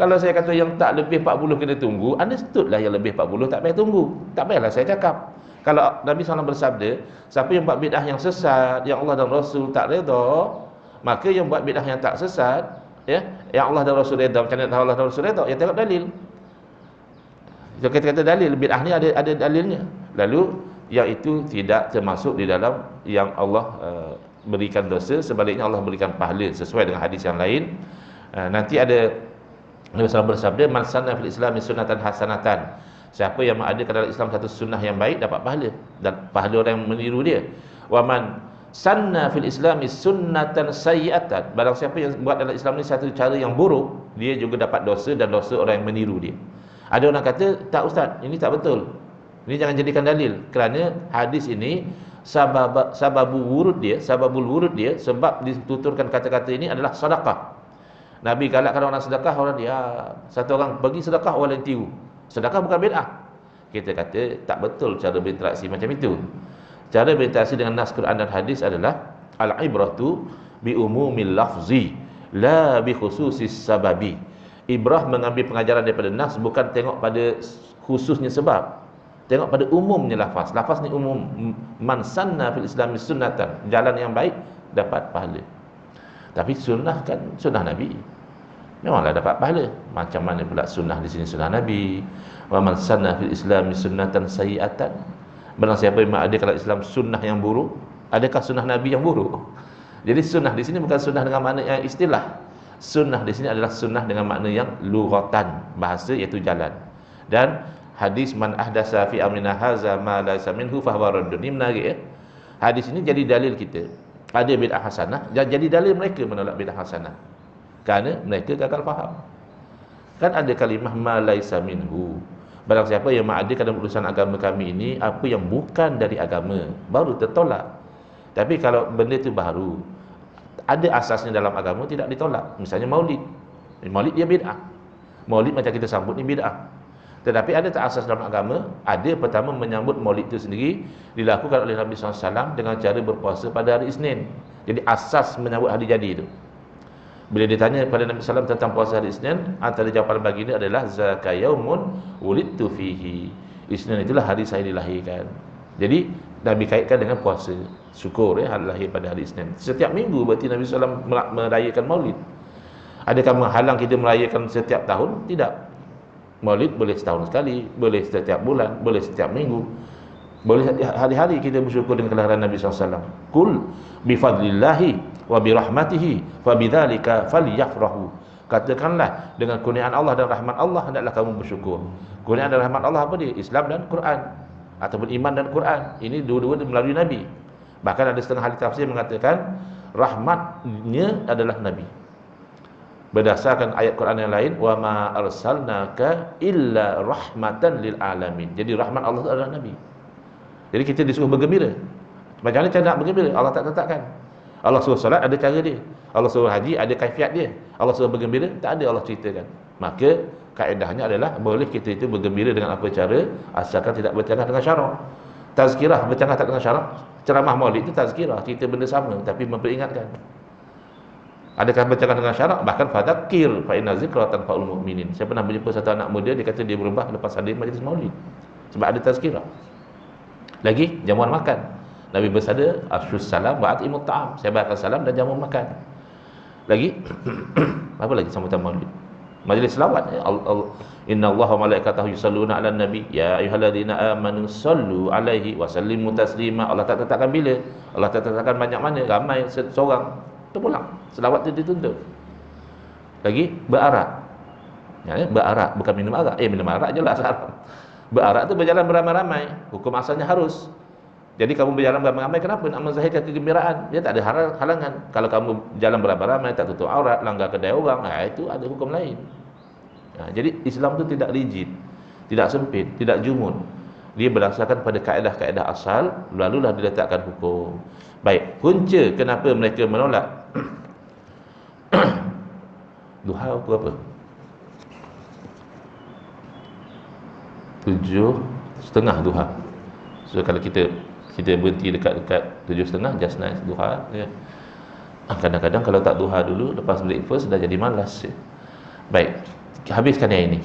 Kalau saya kata yang tak lebih 40 kena tunggu, understood lah yang lebih 40 tak payah tunggu. Tak payahlah saya cakap." Kalau Nabi SAW bersabda, siapa yang buat bid'ah yang sesat, yang Allah dan Rasul tak redha, maka yang buat bid'ah yang tak sesat, ya, yang Allah dan Rasul redha, macam mana tahu Allah dan Rasul redha? Ya tengok dalil. Kita kata dalil, bid'ah ni ada dalilnya. Lalu yang itu tidak termasuk di dalam yang Allah berikan dosa, sebaliknya Allah berikan pahala sesuai dengan hadis yang lain. Nanti ada Nabi SAW bersabda, man sanna fil islami sunnatan hasanatan. Siapa yang mengadakan dalam Islam satu sunnah yang baik dapat pahala, dan pahala orang yang meniru dia. Wa man sanna fil islami sunnatan sayyi'atan. Barang siapa yang buat dalam Islam ni satu cara yang buruk, dia juga dapat dosa dan dosa orang yang meniru dia. Ada orang kata, "Tak ustaz, ini tak betul. Ini jangan jadikan dalil." Kerana hadis ini sababul wurud dia sebab dituturkan kata-kata ini adalah sedekah. Nabi galakkan orang sedekah, orang diam. Satu orang pergi sedekah, orang lain tiru. Sedekah bukan bid'ah. Kita kata tak betul cara berinteraksi macam itu. Cara berinteraksi dengan nas Quran dan hadis adalah al-ibratu bi umumil lafzi la bi khususis sababi. Ibrah mengambil pengajaran daripada nas, bukan tengok pada khususnya sebab. Tengok pada umumnya lafaz. Lafaz ni umum. Man sanna fil islami sunnatan, jalan yang baik dapat pahala. Tapi sunnah kan sunnah Nabi, memanglah dapat pahala. Macam mana pula sunnah di sini sunnah Nabi? Wa man sanna fil islami sunnatan sayyi'atan. Barang siapa yang mengadakan Islam sunnah yang buruk, adakah sunnah Nabi yang buruk? Jadi sunnah di sini bukan sunnah dengan makna yang istilah. Sunnah di sini adalah sunnah dengan makna yang lughatan, bahasa, iaitu jalan. Dan hadis man ahdasa fi amrina hadza ma laysa minhu fa huwa raddun, ini menarik ya. Hadis ini jadi dalil kita. Ada bid'ah hasanah, jadi dalil mereka menolak bid'ah hasanah kerana mereka gagal faham. Kan ada kalimah ma laysa minhu, barang siapa yang mengadakan dalam urusan agama kami ini apa yang bukan dari agama, baru tertolak. Tapi kalau benda itu baru, ada asasnya dalam agama, tidak ditolak. Misalnya maulid. Maulid dia bid'ah. Maulid macam kita sambut ni bid'ah. Tetapi ada tak asas dalam agama? Ada. Pertama, menyambut maulid itu sendiri dilakukan oleh Nabi SAW dengan cara berpuasa pada hari Isnin. Jadi asas menyambut hari jadi itu. Bila ditanya kepada Nabi SAW tentang puasa hari Isnin, antara jawapan baginda adalah zaka yaumun wulidtu fihi. Isnin itulah hari saya dilahirkan. Jadi Nabi kaitkan dengan puasa syukur ya, hari lahir pada hari Isnin. Setiap minggu berarti Nabi SAW merayakan maulid. Adakah menghalang kita merayakan setiap tahun? Tidak. Maulid boleh setahun sekali, boleh setiap bulan, boleh setiap minggu, boleh hari-hari kita bersyukur dengan kelahiran Nabi SAW. Kul bifadlillahi wa birahmatihi fabidzalika falyafrahu. Katakanlah dengan kurniaan Allah dan rahmat Allah hendaklah kamu bersyukur. Kurniaan dan rahmat Allah apa dia? Islam dan Quran, ataupun iman dan Quran. Ini dua-dua melalui Nabi. Bahkan ada setengah ahli tafsir mengatakan rahmatnya adalah Nabi, berdasarkan ayat Quran yang lain, wa ma arsalnaka illa rahmatan lil alamin. Jadi rahmat Allah itu adalah Nabi. Jadi kita disuruh bergembira. Macam mana cara nak bergembira? Allah tak tetapkan. Allah suruh solat, ada cara dia. Allah suruh haji, ada kaifiat dia. Allah suruh bergembira, tak ada Allah ceritakan. Maka kaedahnya adalah boleh kita itu bergembira dengan apa cara, asalkan tidak bercanggah dengan syarak. Tazkirah bercanggah tak dengan syarak. Ceramah maulid itu tazkirah, cerita benda sama tapi memperingatkan. Adakah bercakap dengan syarak? Bahkan fadzakir fa inna zikra tanfa'ul mu'minin. Saya pernah berjumpa satu anak muda, dia kata dia berubah lepas hadir majlis maulid sebab ada tazkirah. Lagi jamuan makan. Nabi bersabda afshus salam wa atimut ta'am. Sebarkan salam dan jamuan makan. Lagi apa lagi sambutan maulid? Majlis selawat ya. Innallaha wa malaikatahu yusalluna 'alan nabi ya ayyuhalladzina amanu sallu 'alaihi wa sallimu taslima. Allah tak tetapkan bila, Allah tak tetapkan banyak mana, ramai seorang terpulang, selawat itu dituntut. Lagi berarak ya, berarak bukan minum arak. Minum arak jelas haram. Berarak tu berjalan beramai-ramai, hukum asalnya harus. Jadi kamu berjalan beramai-ramai, kenapa nak menzahirkan kegembiraan? Dia tak ada halangan. Kalau kamu jalan beramai-ramai, tak tutup aurat, langgar kedai orang, itu ada hukum lain. Jadi Islam tu tidak rigid, tidak sempit, tidak jumud. Dia berdasarkan pada kaedah-kaedah asal, lalulah diletakkan hukum. Baik, punca kenapa mereka menolak duha itu apa? 7:30 duha. So kalau kita berhenti dekat-dekat 7:30, just nice duha ya. Kadang-kadang kalau tak duha dulu, lepas breakfast dah jadi malas ya. Baik, habiskan yang ini.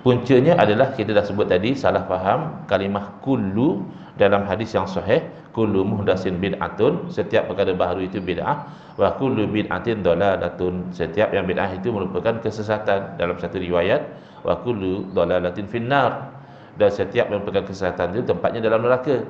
Puncanya adalah kita dah sebut tadi, salah faham kalimah kullu dalam hadis yang sahih. Kullu muhdatsin bid'atun, setiap perkara baru itu bid'ah. Wa kullu bid'atin dalalatun, setiap yang bid'ah itu merupakan kesesatan. Dalam satu riwayat, wa kullu dalalatin finnar, dan setiap yang merupakan kesesatan itu tempatnya dalam neraka.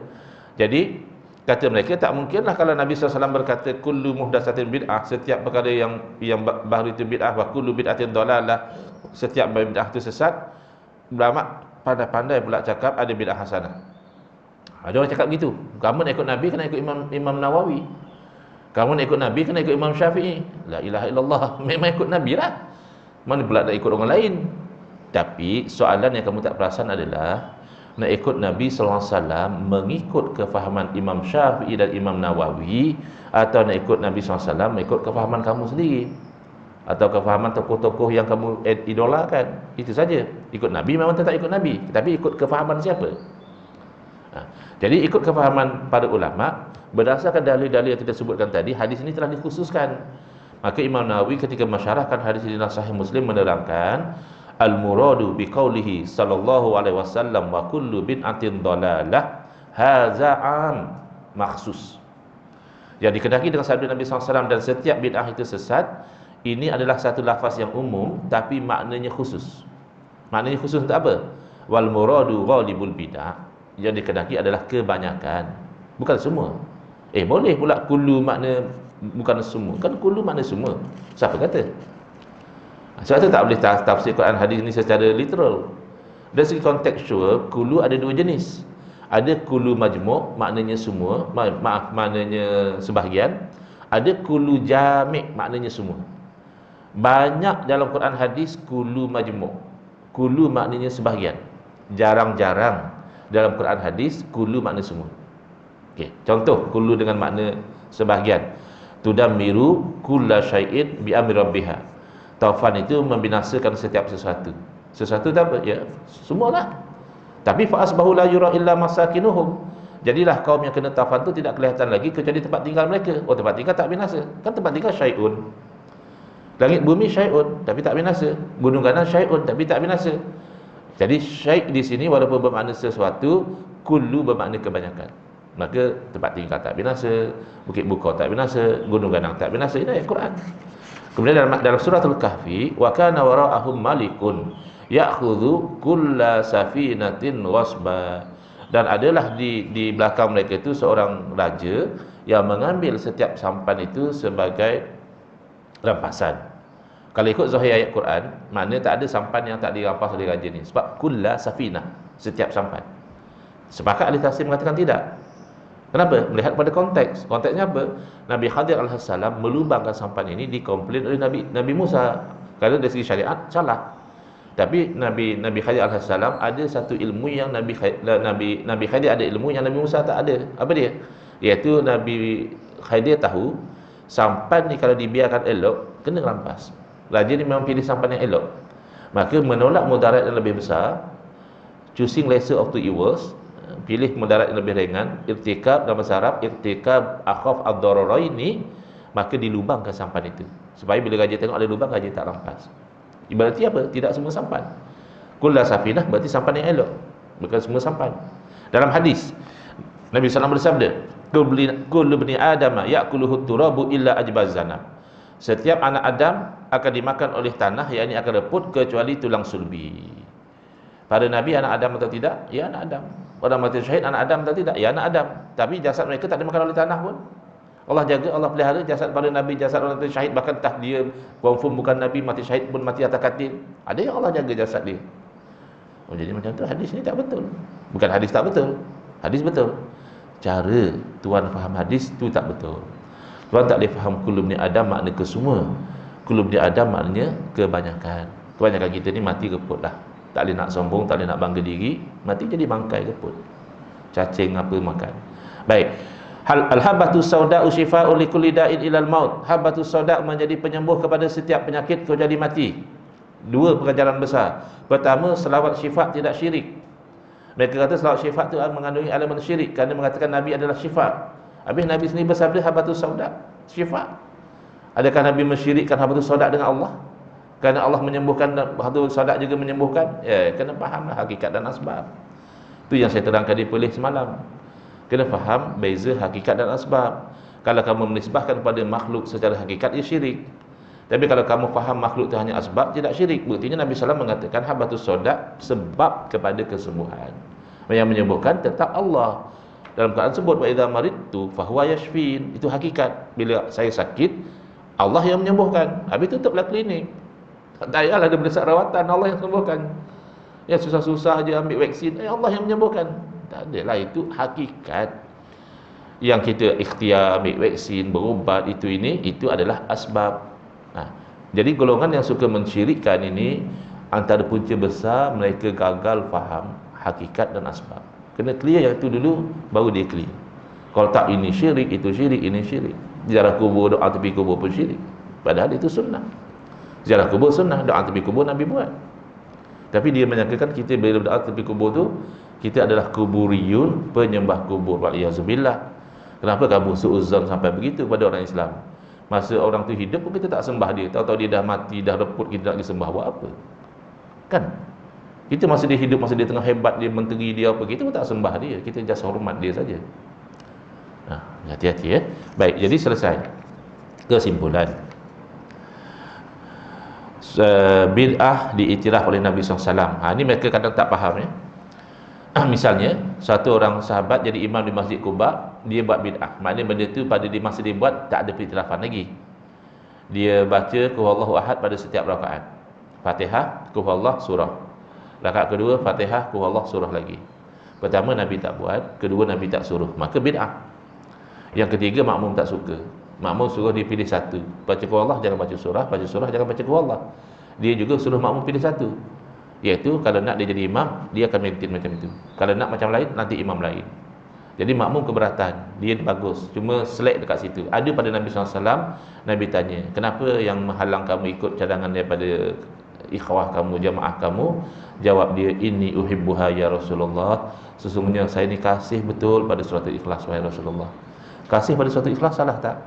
Jadi kata mereka tak mungkinlah kalau Nabi SAW berkata kullu muhdatsatin bid'ah, setiap perkara yang baru itu bid'ah, wa kullu bid'atin dalalah, setiap bid'ah itu sesat. Ulama pandai-pandai pula cakap ada bid'ah hasanah. Ada orang cakap begitu. Kamu nak ikut Nabi kena ikut Imam Nawawi. Kamu nak ikut Nabi kena ikut Imam Syafi'i. La ilaha illallah. Memang ikut Nabi lah. Mana pula nak ikut orang lain? Tapi soalan yang kamu tak perasan adalah nak ikut Nabi SAW mengikut kefahaman Imam Syafi'i dan Imam Nawawi, atau nak ikut Nabi SAW mengikut kefahaman kamu sendiri. atau kefahaman tokoh-tokoh yang kamu idolakan. Itu saja. Ikut Nabi memang tetap ikut Nabi, tapi ikut kefahaman siapa? Jadi ikut kefahaman para ulama berdasarkan dalil-dalil yang kita sebutkan tadi. Hadis ini telah dikhususkan. Maka Imam Nawawi ketika mensyarahkan hadis ini dalam Sahih Muslim menerangkan, al-muradu biqaulihi sallallahu alaihi wasallam wa kullu bid'atin dhalalah hadza 'am makhsus. Yang dikehendaki dengan sabda Nabi SAW dan setiap bid'ah itu sesat, ini adalah satu lafaz yang umum tapi maknanya khusus. Maknanya khusus untuk apa? Wal muradu ghalibul bid'ah. Yang dikehendaki adalah kebanyakan, bukan semua. Boleh pula kullu makna bukan semua. Kan kullu makna semua. Siapa kata? Sebab itu tak boleh tafsir Quran hadis ini secara literal. Dari segi kontekstual, kullu ada dua jenis. Ada kullu majmu', maknanya semua, maknanya sebahagian. Ada kullu jami', maknanya semua. Banyak dalam Quran hadis kullu majmu'. Kullu maknanya sebahagian. Jarang-jarang dalam Quran hadis kullu makna semua. Okey, contoh kullu dengan makna sebahagian. Tudammiru kulla syai'in bi amri rabbiha. Taufan itu membinasakan setiap sesuatu. Sesuatu itu apa? Ya, semualah. Tapi fa asbahu la yura illa masakinuhum. Jadilah kaum yang kena taufan itu tidak kelihatan lagi kecuali tempat tinggal mereka. Oh, tempat tinggal tak binasa. Kan tempat tinggal syai'un. Langit bumi syai'un tapi tak binasa. Gunung ganang syai'un tapi tak binasa. Jadi syai' di sini walaupun bermakna sesuatu, kullu bermakna kebanyakan. Maka tempat tinggal tak binasa, bukit bukau tak binasa, gunung ganang tak binasa. Ini ayat Quran. Kemudian dalam suratul Kahfi, wa kana wara'ahum malikun ya'khudhu kulla safinatin ghasba. Dan adalah di belakang mereka itu seorang raja yang mengambil setiap sampan itu sebagai rampasan. Kalau ikut zahir ayat Quran, maknanya tak ada sampan yang tak dirampas oleh raja ni. Sebab kulla safinah, setiap sampan. Sepakat ahli tafsir mengatakan tidak. Kenapa? Melihat pada konteks. Konteksnya apa? Nabi Khadir alaihissalam melubangkan sampan ini dikomplain oleh Nabi Musa. Kerana dari segi syariat salah. Tapi Nabi Khadir alaihissalam ada satu ilmu yang Nabi Khadir ada ilmu yang Nabi Musa tak ada. Apa dia? Iaitu Nabi Khadir tahu sampan ni kalau dibiarkan elok kena rampas. Raja ni memang pilih sampan yang elok. Maka menolak mudarat yang lebih besar, choosing lesser of two evils, pilih mudarat yang lebih ringan, irtikab dalam bahasa Arab, irtikab akhaf ad-dararaini, maka dilubangkan sampan itu. Supaya bila raja tengok ada lubang, raja tak rampas. Ibaratnya apa? Tidak semua sampan. Kullu safinah berarti sampan yang elok, bukan semua sampan. Dalam hadis Nabi SAW bersabda, kullu bani adama ya'kuluhu turabu illa ajbazana. Setiap anak Adam akan dimakan oleh tanah, yakni akan reput kecuali tulang sulbi. Pada Nabi anak Adam atau tidak? Ya, anak Adam. Orang mati syahid anak Adam atau tidak? Ya, anak Adam. Tapi jasad mereka tak dimakan oleh tanah pun. Allah jaga, Allah pelihara jasad pada Nabi, jasad orang mati syahid, bahkan tak dia confirm bukan Nabi, mati syahid pun mati atas katil. Ada yang Allah jaga jasad dia. Oh, jadi macam tu hadis ni tak betul. Bukan hadis tak betul. Hadis betul. Cara tuan faham hadis tu tak betul. Tuan tak boleh faham kullu bani Adam makna kesemua. Kullu bani Adam maknanya kebanyakan. Kebanyakan kita ni mati reput lah. Tak boleh nak sombong, tak boleh nak bangga diri, mati jadi bangkai reput. Cacing apa makan. Baik. Al-habatu sauda'u shifa'u likulli da'in ilal maut. Habatu sauda' menjadi penyembuh kepada setiap penyakit kecuali mati. Dua pengajaran besar. Pertama, selawat syifa tidak syirik. Mereka kata selawat syifa itu mengandungi elemen syirik kerana mengatakan Nabi adalah syifa. Habis Nabi sendiri bersabda habatus sauda, syifa. Adakah Nabi mensyirikkan habatus sauda dengan Allah? Kerana Allah menyembuhkan dan habatus sauda juga menyembuhkan? Ya, kena fahamlah hakikat dan asbab. Itu yang saya terangkan di polis semalam. Kena faham beza hakikat dan asbab. Kalau kamu menisbahkan kepada makhluk secara hakikat, ia syirik. Tapi kalau kamu faham makhluk itu hanya asbab, tidak syirik. Buktinya Nabi SAW mengatakan habatus sauda sebab kepada kesembuhan. Yang menyembuhkan tetap Allah. Dalam Quran sebut wa idza maridtu fa huwa yashfin. Itu hakikat. Bila saya sakit, Allah yang menyembuhkan. Habis tutuplah klinik. Tak payahlah ada berdesak rawatan, Allah yang sembuhkan. Ya susah-susah aja ambil vaksin, Allah yang menyembuhkan. Tak adalah, itu hakikat. Yang kita ikhtiar ambil vaksin, berubat itu adalah asbab. Jadi golongan yang suka mensyirikkan ini antara punca besar mereka gagal faham hakikat dan asbab. Kena clear yang itu dulu, baru dia clear. Kalau tak ini syirik, itu syirik, ini syirik. Ziarah kubur, doa tepi kubur pun syirik. Padahal itu sunnah. Ziarah kubur sunnah, doa tepi kubur Nabi buat. Tapi dia menyangkakan kita bila berdoa tepi kubur tu, kita adalah kuburiyun, penyembah kubur. Wa'liyazubillah. Kenapa kamu su'uzzon sampai begitu pada orang Islam? Masa orang tu hidup pun kita tak sembah dia. Tahu-tahu dia dah mati, dah reput, kita nak disembah, buat apa? Kan? Kita masa dia hidup, masa dia tengah hebat, dia menteri dia apa, kita pun tak sembah dia. Kita just hormat dia saja. Hati-hati ya. Baik, jadi selesai. Kesimpulan, bid'ah diiktiraf oleh Nabi SAW. Ini mereka kadang tak faham ya. Misalnya satu orang sahabat jadi imam di Masjid Quba, dia buat bid'ah. Maknanya benda tu pada di masa dia buat tak ada pengiktirafan lagi. Dia baca Qul huwallahu ahad pada setiap rakaat. Fatihah, Qul huwallahu surah. Rakaat kedua Fatihah, Qul huwallahu surah lagi. Pertama Nabi tak buat, kedua Nabi tak suruh, maka bid'ah. Yang ketiga makmum tak suka. Makmum suruh dia pilih satu. Baca Qul huwallahu jangan baca surah jangan baca Qul huwallahu. Dia juga suruh makmum pilih satu. Iaitu kalau nak dia jadi imam, dia akan maintain macam itu. Kalau nak macam lain, nanti imam lain. Jadi makmum keberatan, dia bagus, cuma select dekat situ. Ada pada Nabi SAW, Nabi tanya, kenapa yang menghalang kamu ikut cadangan daripada ikhwah kamu, jamaah kamu? Jawab dia, inni uhibbuha ya Rasulullah, sesungguhnya saya ni kasih betul pada surat Ikhlas wahai Rasulullah. Kasih pada surat Ikhlas salah tak?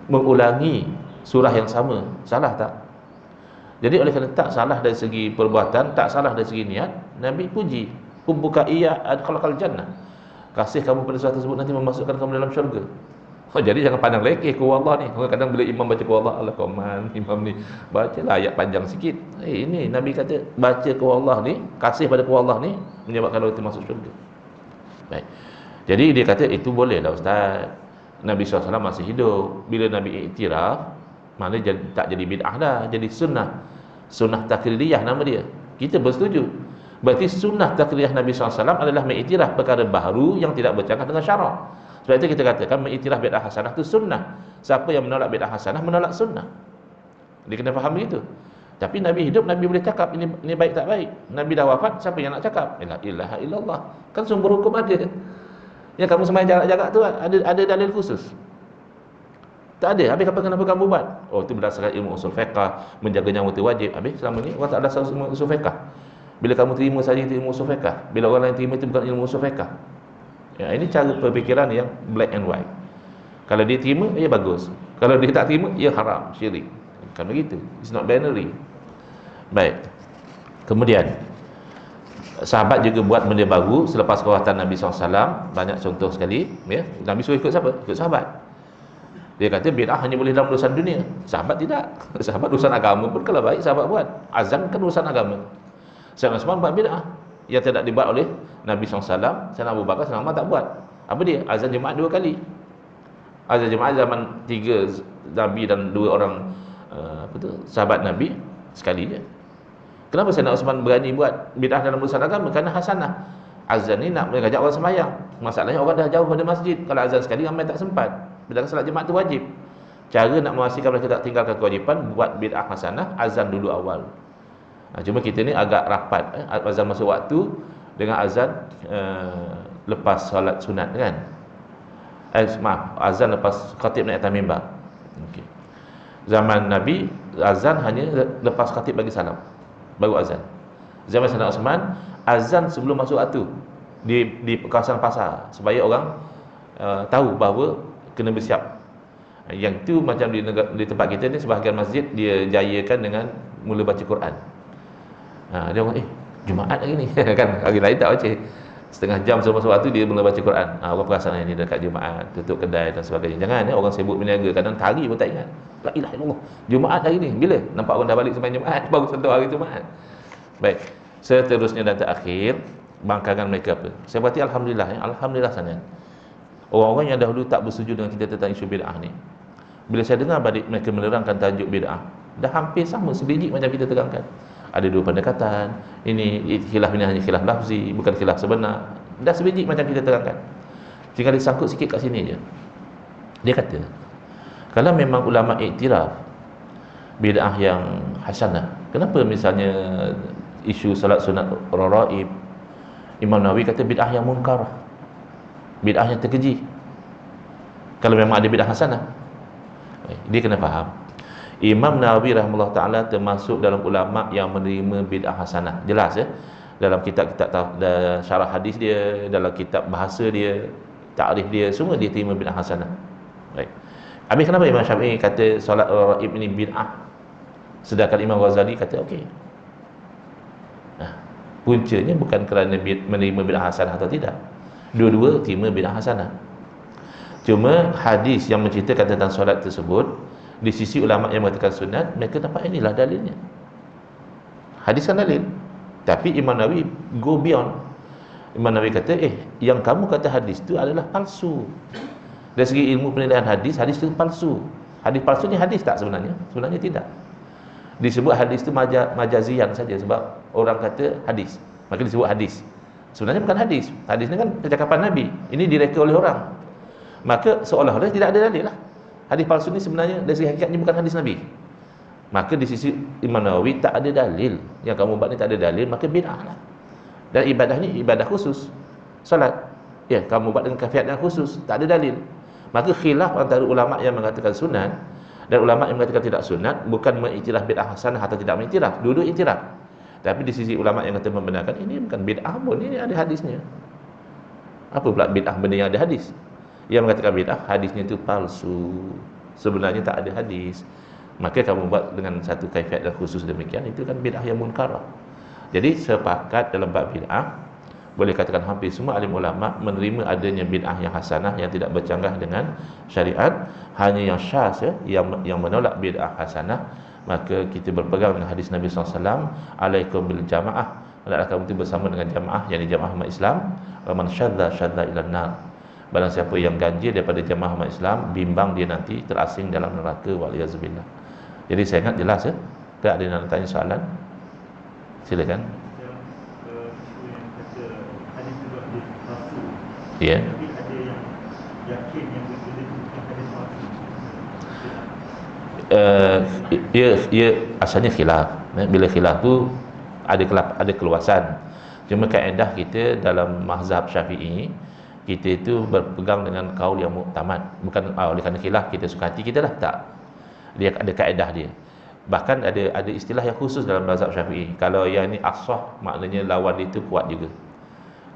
Mengulangi surah yang sama salah tak? Jadi oleh kerana tak salah dari segi perbuatan, tak salah dari segi niat, Nabi puji, hubbuka iya adkhalakal jannah. Kasih kamu pada sesuatu tersebut nanti memasukkan kamu dalam syurga. Jadi jangan pandang lekeh Qul huwallahu ni. Kadang bila imam baca Qul huwallahu, Allah koman, imam ni bacalah ayat panjang sikit. Ini Nabi kata baca Qul huwallahu ni, kasih pada Qul huwallahu ni menyebabkan orang itu masuk syurga. Baik. Jadi dia kata itu bolehlah ustaz. Nabi SAW masih hidup. Bila Nabi iktiraf, maknanya tak jadi bid'ah dah, jadi sunnah. Sunnah takririyah nama dia. Kita bersetuju. Berarti sunnah takririyah Nabi SAW adalah mengiktiraf perkara baru yang tidak bercanggah dengan syarak. Sebab itu kita katakan mengiktiraf bid'ah hasanah itu sunnah. Siapa yang menolak bid'ah hasanah menolak sunnah. Dia kena faham begitu. Tapi Nabi hidup, Nabi boleh cakap ini baik tak baik. Nabi dah wafat, siapa yang nak cakap? La ilaha illallah. Kan sumber hukum ada. Yang kamu sembahyang jarak-jarak tu ada dalil khusus. Tak ada. Habis kenapa kamu buat? Oh, itu berdasarkan ilmu usul fiqh, menjaga nyawa itu wajib. Habis selama ni orang tak ada ilmu usul fiqh. Bila kamu terima saja itu ilmu usul fiqh, bila orang lain terima itu bukan ilmu usul fiqh. Ya, ini cara pemikiran yang black and white. Kalau dia terima, ia bagus. Kalau dia tak terima, ia haram, syirik. Kan begitu. It's not binary. Baik. Kemudian sahabat juga buat benda baru selepas kewafatan Nabi SAW. Banyak contoh sekali ya. Nabi suruh ikut siapa? Ikut sahabat. Dia kata bid'ah hanya boleh dalam urusan dunia. Sahabat tidak. Sahabat urusan agama pun kalau baik sahabat buat. Azan kan urusan agama. Sayyidina Uthman buat bid'ah yang tidak dibuat oleh Nabi SAW. Sayyidina Abu Bakar, Sayyidina Umar tak buat. Apa dia? Azan Jumaat 2 kali. Azan Jumaat zaman 3 Nabi dan 2 orang sahabat Nabi sekali je. Kenapa Sayyidina Uthman berani buat bid'ah dalam urusan agama? Kerana hasanah. Azan ni nak mengajak orang sembahyang. Masalahnya orang dah jauh pada masjid. Kalau azan sekali ramai tak sempat. Sedangkan salat Jumaat tu wajib. Cara nak memastikan mereka tak tinggalkan kewajipan, buat bid'ah hasanah, azan dulu awal. Cuma kita ni agak rapat azan masuk waktu dengan azan lepas solat sunat kan. Maaf, azan lepas khatib naik atas mimbar. Okey. Zaman Nabi azan hanya lepas khatib bagi salam, baru azan. Zaman Sayyidina Uthman azan sebelum masuk waktu di kawasan pasar supaya orang tahu bahawa kena bersiap. Yang tu macam di tempat kita ni sebahagian masjid dia jayakan dengan mula baca Quran. Dia orang Jumaat lagi ni kan, hari lain tak baca. Setengah jam sebelum masuk waktu dia mula baca Quran. Orang perasan ini dekat Jumaat, tutup kedai dan sebagainya. Jangan orang sibuk berniaga, kadang hari pun tak ingat. La ilaha illallah. Jumaat hari ni. Bila? Nampak orang dah balik sembahyang Jumaat, baru sentuh hari Jumaat. Baik. Seterusnya dan terakhir, bangkangan mereka apa? Saya berarti alhamdulillah ya. Alhamdulillah sangat. Orang-orang yang dahulu tak bersetuju dengan kita tentang isu bid'ah ni, bila saya dengar balik mereka menerangkan tajuk bid'ah, dah hampir sama sebiji macam kita terangkan. Ada 2 pendekatan. Ini khilaf ini hanya khilaf lafzi, bukan khilaf sebenar. Dah sebiji macam kita terangkan. Tinggal disangkut sikit kat sini je. Dia kata, kalau memang ulama iktiraf bid'ah yang hasanah, kenapa misalnya isu salat sunat raraib, Imam Nawawi kata bid'ah yang munkar, bid'ah yang terkeji? Kalau memang ada bid'ah hasanah, dia kena faham Imam Nawawi rahimahullah taala termasuk dalam ulama yang menerima bid'ah hasanah. Jelas ya. Dalam kitab-kitab syarah hadis dia, dalam kitab bahasa dia, takrif dia, semua dia terima bid'ah hasanah. Baik. Habis kenapa Imam Syafi'i kata solat raib ini bid'ah, sedangkan Imam Ghazali kata okey. Nah, puncanya bukan kerana menerima bid'ah hasanah atau tidak. Dua-dua terima bid'ah hasanah. Cuma hadis yang menceritakan tentang solat tersebut, di sisi ulama yang mengatakan sunat, mereka nampak inilah dalilnya. Hadis kan dalil. Tapi Imam Nawawi go beyond. Imam Nawawi kata, yang kamu kata hadis tu adalah palsu. Dari segi ilmu penilaian hadis, hadis tu palsu. Hadis palsu ni hadis tak sebenarnya? Sebenarnya tidak. Disebut hadis tu majazian saja sebab orang kata hadis, maka disebut hadis. Sebenarnya bukan hadis. Hadis ni kan percakapan Nabi. Ini direka oleh orang. Maka seolah-olah tidak ada dalil lah. Hadis palsu ni sebenarnya dari segi hakikatnya bukan hadis Nabi. Maka di sisi Imam Nawawi tak ada dalil. Yang kamu buat ni tak ada dalil, maka bid'ah lah. Dan ibadah ni ibadah khusus. Salat, ya, kamu buat dengan kaifiat yang khusus, tak ada dalil. Maka khilaf antara ulama yang mengatakan sunat dan ulama yang mengatakan tidak sunat bukan mengiktiraf bid'ah hasanah atau tidak mengiktiraf. Dua-dua iktiraf. Tapi di sisi ulama yang kata membenarkan, ini bukan bid'ah pun, ini ada hadisnya. Apa pula bid'ah benda yang ada hadis? Yang mengatakan bid'ah, hadisnya itu palsu, sebenarnya tak ada hadis, maka kamu buat dengan satu kaifiat dan khusus demikian, itu kan bid'ah yang munkarah. Jadi sepakat dalam bab bid'ah, boleh katakan hampir semua alim ulama menerima adanya bid'ah yang hasanah yang tidak bercanggah dengan syariat. Hanya yang syaz ya, yang menolak bid'ah hasanah, maka kita berpegang dengan hadis Nabi SAW, alaikum bil jamaah, hendaklah kamu itu bersama dengan jamaah, yakni jamaah umat Islam. Man syadza ilan nar, barang siapa yang ganjil daripada jamaah umat Islam, bimbang dia nanti terasing dalam neraka, waliyazubillah. Jadi saya ingat jelas ya. Tak ada yang nak tanya soalan? Silakan. Ya. Ya, asalnya khilaf. Bila khilaf tu ada keluasan. Cuma kaedah kita dalam mazhab Syafi'i, kita itu berpegang dengan kaul yang muktamad. Bukan oleh kerana khilaf kita suka hati kita dah, tak. Dia ada kaedah dia. Bahkan ada istilah yang khusus dalam mazhab Syafi'i. Kalau yang ni as-sah, maknanya lawan dia itu kuat juga.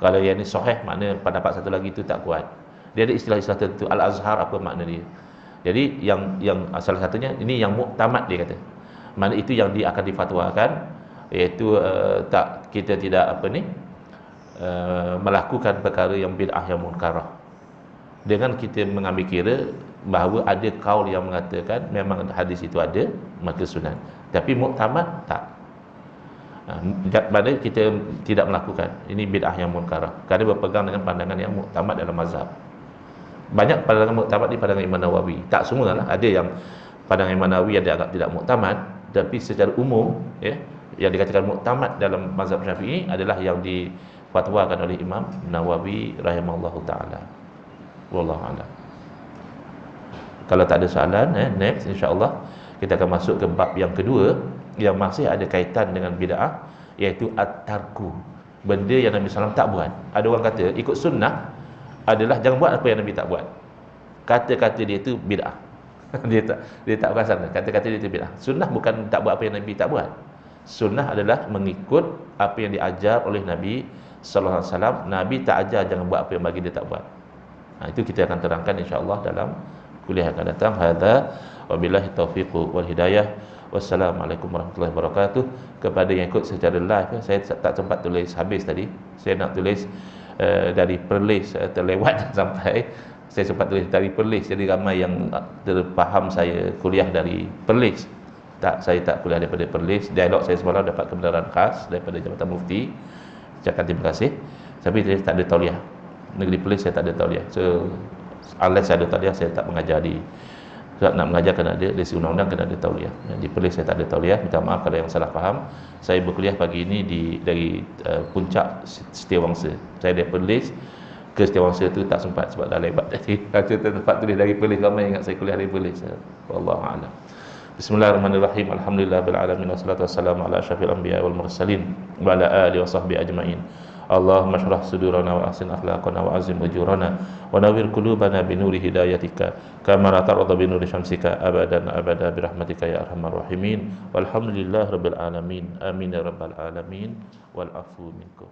Kalau yang ni sahih, makna pendapat satu lagi itu tak kuat. Dia ada istilah-istilah tertentu. Al-azhar apa makna dia. Jadi yang salah satunya ini yang muktamad dia kata. Makna itu yang dia akan difatwakan, iaitu kita tidak melakukan perkara yang bid'ah yang munkarah. Dengan kita mengambil kira bahawa ada kaul yang mengatakan memang hadis itu ada, maka sunat. Tapi muktamad tak. Maknanya kita tidak melakukan. Ini bid'ah yang munkarah. Kerana berpegang dengan pandangan yang muktamad dalam mazhab. Banyak pandangan muktamad di pandangan Imam Nawawi. Tak semualah. Ada yang pandangan Imam Nawawi yang dianggap tidak muktamad, tapi secara umum ya, yang dikatakan muktamad dalam mazhab Syafi'i adalah yang difatwakan oleh Imam Nawawi rahimahullahu taala. Wallahu a'lam. Kalau tak ada soalan, next insya-Allah kita akan masuk ke bab yang kedua yang masih ada kaitan dengan bid'ah, iaitu at-tarku. Benda yang Nabi SAW tak buat. Ada orang kata ikut sunnah adalah jangan buat apa yang Nabi tak buat. Kata-kata dia itu bid'ah. dia tak perasan kata-kata dia itu bid'ah. Sunnah bukan tak buat apa yang Nabi tak buat. Sunnah adalah mengikut apa yang diajar oleh Nabi sallallahu alaihi wasallam. Nabi tak ajar jangan buat apa yang bagi dia tak buat. Itu kita akan terangkan insya-Allah dalam kuliah yang akan datang. Hadza wabillahi taufiq wal hidayah. Wassalamualaikum warahmatullahi wabarakatuh. Kepada yang ikut secara live, saya tak sempat tulis habis tadi. Saya nak tulis dari Perlis, terlewat sampai saya sempat tulis dari Perlis. Jadi ramai yang terfaham saya kuliah dari Perlis. Tak, saya tak kuliah daripada Perlis. Dialog saya semalam dapat kebenaran khas daripada Jabatan Mufti. Ucapkan terima kasih. Tapi saya tak ada tauliah. Negeri Perlis saya tak ada tauliah. So unless saya ada tauliah, saya tak mengajar di. Sebab nak mengajar kena ada, dari undang-undang kena ada tauliah. Di Perlis saya tak ada tauliah. Minta maaf kalau yang salah faham. Saya berkuliah pagi ini dari puncak Setiawangsa. Saya dari Perlis ke Setiawangsa tu tak sempat sebab dah lebat tadi. Saya tempat tulis dari Perlis, ramai ingat saya kuliah dari Perlis. Wallahu a'lam. Bismillahirrahmanirrahim. Alhamdulillahirabbil alamin wassalatu wassalamu ala asyrafil anbiya'i wal mursalin wa ala alihi washabbihi ajmain. Allahumma shrah sudurana wa ahsin akhlaqana wa azim ujurana wa nawwir qulubana bi nuri hidayatika kama la tarda bi nuri syamsika abadan abada bi rahmatika ya arhamar rahimin walhamdulillahi rabbil alamin amin ya rabbal alamin wal afu minkum.